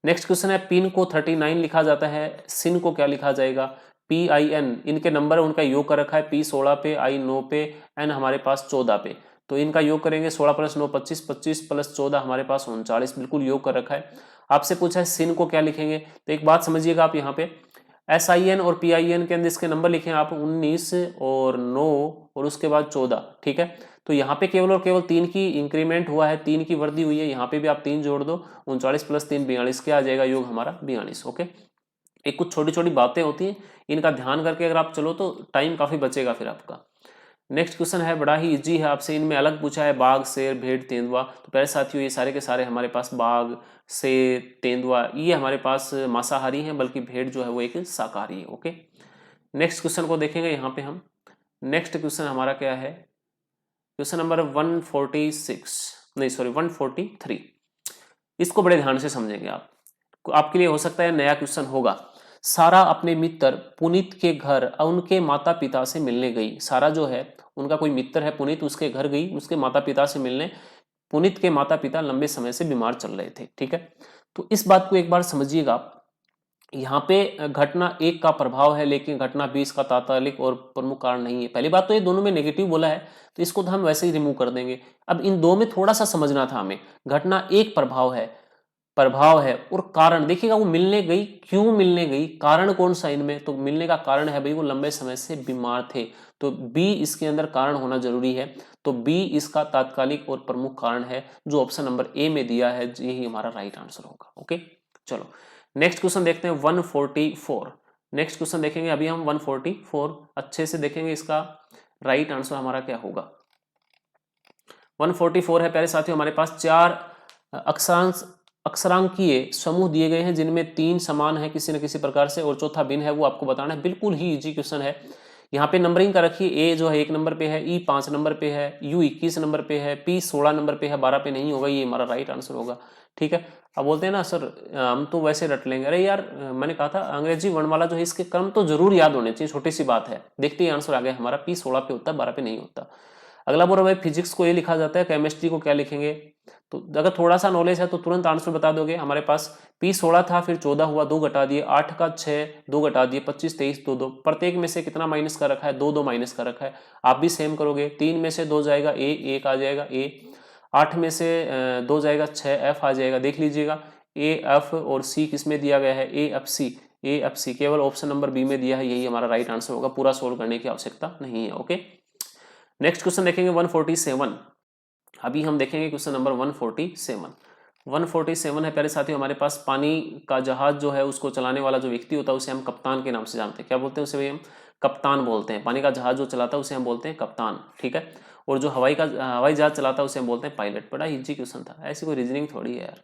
Speaker 1: नेक्स्ट क्वेश्चन है, पिन को 39 लिखा जाता है, सिन को क्या लिखा जाएगा? PIN। इनके नंबर उनका योग कर रखा है, P 16 पे, I 9 पे, N हमारे पास 14 पे। तो इनका योग करेंगे 16 + 9 25, 25 + 14 हमारे पास 39। बिल्कुल योग कर रखा है। आपसे पूछा है सिन को क्या लिखेंगे? तो एक बात समझिएगा आप यहाँ पे, SIN और PIN के अंदर इसके नंबर लिखे आप 19 और 9 और उसके बाद 14। ठीक है, तो यहाँ पे केवल और केवल 3 की इंक्रीमेंट हुआ है, 3 की वृद्धि हुई है। यहाँ पे भी आप 3 जोड़ दो, 39 + 3 42। क्या आ जाएगा योग हमारा? 42। ओके, एक कुछ छोटी छोटी बातें होती हैं, इनका ध्यान करके अगर आप चलो तो टाइम काफी बचेगा फिर आपका। नेक्स्ट क्वेश्चन है बड़ा ही इजी है, आपसे इनमें अलग पूछा है बाघ, शेर, भेड़, तेंदुआ। तो पहले साथियों ये सारे के सारे हमारे पास बाघ, शेर, तेंदुआ ये हमारे पास मांसाहारी हैं, बल्कि भेड़ जो है वो एक शाकाहारी है। ओके, नेक्स्ट क्वेश्चन को देखेंगे यहाँ पे हम। नेक्स्ट क्वेश्चन हमारा क्या है? क्वेश्चन नंबर 146, नहीं सॉरी 143। इसको बड़े ध्यान से समझेंगे आप, आपके लिए हो सकता है नया क्वेश्चन होगा। सारा अपने मित्र पुनीत के घर उनके माता पिता से मिलने गई। सारा जो है उनका कोई मित्र है पुनीत, उसके घर गई उसके माता पिता से मिलने। पुनीत के माता पिता लंबे समय से बीमार चल रहे थे। ठीक है, तो इस बात को एक बार समझिएगा, यहाँ पे घटना 1 का प्रभाव है लेकिन घटना 20 का तात्कालिक और प्रमुख कारण नहीं है। पहली बात तो ये दोनों में नेगेटिव बोला है, तो इसको तो हम वैसे ही रिमूव कर देंगे। अब इन दो में थोड़ा सा समझना था हमें, घटना 1 प्रभाव है और कारण देखिएगा वो मिलने गई, क्यों मिलने गई, कारण कौन सा इनमें, तो मिलने का कारण है भाई वो लंबे समय से बीमार थे, तो बी इसके अंदर कारण होना जरूरी है, तो बी इसका तात्कालिक और प्रमुख कारण है जो ऑप्शन नंबर ए में दिया है, यही हमारा राइट आंसर होगा। ओके, चलो नेक्स्ट क्वेश्चन देखते हैं 144। नेक्स्ट क्वेश्चन देखेंगे अभी हम 144, अच्छे से देखेंगे इसका राइट आंसर हमारा क्या होगा। 144 है प्यारे साथियों, हमारे पास 4 अक्षरांकीय समूह दिए गए हैं जिनमें 3 समान है किसी न किसी प्रकार से और चौथा भिन्न है, वो आपको बताना है। बिल्कुल ही इजी क्वेश्चन है। यहाँ पे नंबरिंग का रखिए, ए जो है 1 नंबर पे है, ई 5 नंबर पे है, यू 21 नंबर पे है, पी 16 नंबर पे है, 12 पे नहीं होगा, ये हमारा राइट आंसर होगा। ठीक है, अब बोलते हैं ना सर हम तो वैसे रट लेंगे, अरे यार मैंने कहा था अंग्रेजी वर्णमाला जो है इसके क्रम तो जरूर याद होने चाहिए, छोटी सी बात है। देखते ही आंसर आ गया हमारा, पी 16 पे होता है, 12 पे नहीं होता। अगला बोल रहा है फिजिक्स को ये लिखा जाता है, केमिस्ट्री को क्या लिखेंगे, तो अगर थोड़ा सा नॉलेज है तो तुरंत आंसर बता दोगे। हमारे पास पी 16 था, फिर 14 हुआ, 2 घटा दिए, 8 का 6, 2 घटा दिए, 25, 23, 2 2, प्रत्येक में से कितना माइनस का रखा है, 2 2 माइनस का रखा है। आप भी सेम करोगे, 3 में से 2 जाएगा ए, 1 आ जाएगा ए, 8 में से 2 जाएगा 6, एफ आ जाएगा। देख लीजिएगा ए एफ और सी किस में दिया गया है, A F C, A F C केवल ऑप्शन नंबर बी में दिया है, यही हमारा राइट आंसर होगा, पूरा सोल्व करने की आवश्यकता नहीं है। ओके, नेक्स्ट क्वेश्चन देखेंगे 147। अभी हम देखेंगे क्वेश्चन नंबर 147। 147 है प्यारे साथियों, हमारे पास पानी का जहाज जो है उसको चलाने वाला जो व्यक्ति होता है उसे हम कप्तान के नाम से जानते हैं। क्या बोलते हैं उसे भाई, हम कप्तान बोलते हैं। पानी का जहाज जो चलाता है उसे हम बोलते हैं कप्तान। ठीक है, और जो हवाई जहाज चलाता है उसे हम बोलते हैं पायलट। बड़ा इजी क्वेश्चन था, ऐसी कोई रीजनिंग थोड़ी है यार,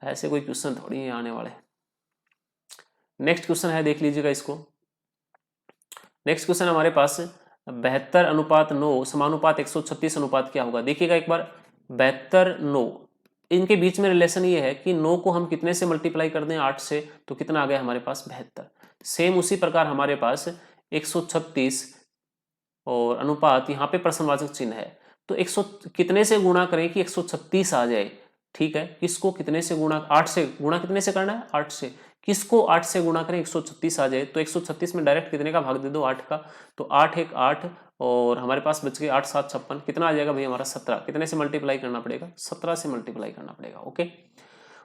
Speaker 1: ऐसे कोई क्वेश्चन थोड़ी है आने वाले। नेक्स्ट क्वेश्चन है, देख लीजिएगा इसको। नेक्स्ट क्वेश्चन हमारे पास 72:9 समानुपात 136 अनुपात क्या होगा। देखिएगा एक बार, 72:9, इनके बीच में रिलेशन ये है कि 9 को हम कितने से मल्टीप्लाई कर दें, 8 से, तो कितना आ गया हमारे पास 72। सेम उसी प्रकार हमारे पास 136 और अनुपात, यहाँ पे प्रश्नवाचक चिन्ह है, तो 100 कितने से गुणा करें कि 136 आ जाए। ठीक है, किसको कितने से गुणा, 8 से गुणा कितने से करना है, 8 से, किसको 8 से गुणा करें 136 आ जाए, तो 136 में डायरेक्ट कितने का भाग दे दो, 8 का, तो 8 1 8 और हमारे पास बच गए 8 7 56, कितना आ जाएगा भाई हमारा 17। कितने से मल्टीप्लाई करना पड़ेगा, 17 से मल्टीप्लाई करना पड़ेगा। ओके,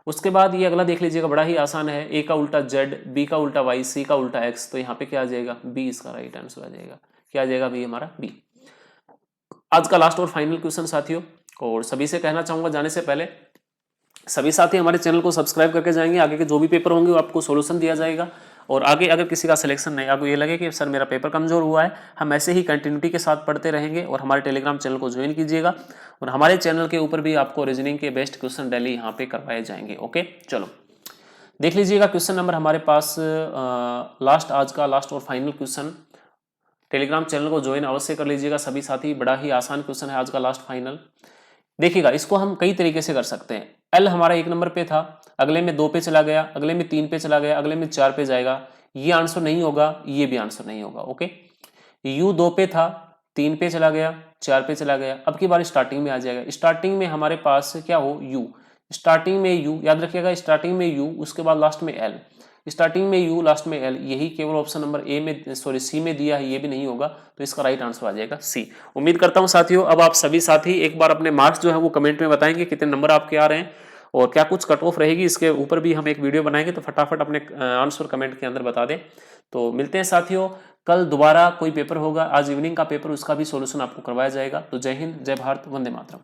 Speaker 1: उसके बाद ये अगला देख लीजिएगा, बड़ा ही आसान है, ए का उल्टा जेड, बी का उल्टा वाई, सी का उल्टा एक्स, तो यहाँ पे क्या आ जाएगा, बी इसका राइट आंसर आ जाएगा। क्या आ जाएगा भाई हमारा, बी। आज का लास्ट और फाइनल क्वेश्चन साथियों, और सभी से कहना चाहूंगा जाने से पहले, सभी साथी हमारे चैनल को सब्सक्राइब करके जाएंगे, आगे के जो भी पेपर होंगे वो आपको सॉल्यूशन दिया जाएगा। और आगे अगर किसी का सिलेक्शन नहीं, आपको ये लगे कि सर मेरा पेपर कमजोर हुआ है, हम ऐसे ही कंटिन्यूटी के साथ पढ़ते रहेंगे, और हमारे टेलीग्राम चैनल को ज्वाइन कीजिएगा, और हमारे चैनल के ऊपर भी आपको रीजनिंग के बेस्ट क्वेश्चन डेली यहाँ पे करवाए जाएंगे। ओके, चलो देख लीजिएगा क्वेश्चन नंबर हमारे पास लास्ट, आज का लास्ट और फाइनल क्वेश्चन। टेलीग्राम चैनल को ज्वाइन अवश्य कर लीजिएगा सभी साथी, बड़ा ही आसान क्वेश्चन है आज का लास्ट फाइनल। देखिएगा इसको हम कई तरीके से कर सकते हैं। एल हमारा 1 नंबर पे था, अगले में 2 पे चला गया, अगले में 3 पे चला गया, अगले में 4 पे जाएगा, ये आंसर नहीं होगा, ये भी आंसर नहीं होगा। ओके, यू 2 पे था, 3 पे चला गया, 4 पे चला गया, अब की बार स्टार्टिंग में आ जाएगा। स्टार्टिंग में हमारे पास क्या हो, यू, स्टार्टिंग में यू, याद रखिएगा स्टार्टिंग में यू, उसके बाद लास्ट में एल, स्टार्टिंग में यू लास्ट में एल, यही केवल ऑप्शन नंबर ए में, सॉरी सी में दिया है, ये भी नहीं होगा, तो इसका राइट आंसर आ जाएगा सी। उम्मीद करता हूं साथियों अब आप सभी साथी एक बार अपने मार्क्स जो है वो कमेंट में बताएंगे कितने नंबर आपके आ रहे हैं और क्या कुछ कट ऑफ रहेगी, इसके ऊपर भी हम एक वीडियो बनाएंगे, तो फटाफट अपने आंसर कमेंट के अंदर बता दें। तो मिलते हैं साथियों, कल दोबारा कोई पेपर होगा, आज इवनिंग का पेपर, उसका भी सोल्यूशन आपको करवाया जाएगा। तो जय हिंद, जय भारत, वंदे मातरम।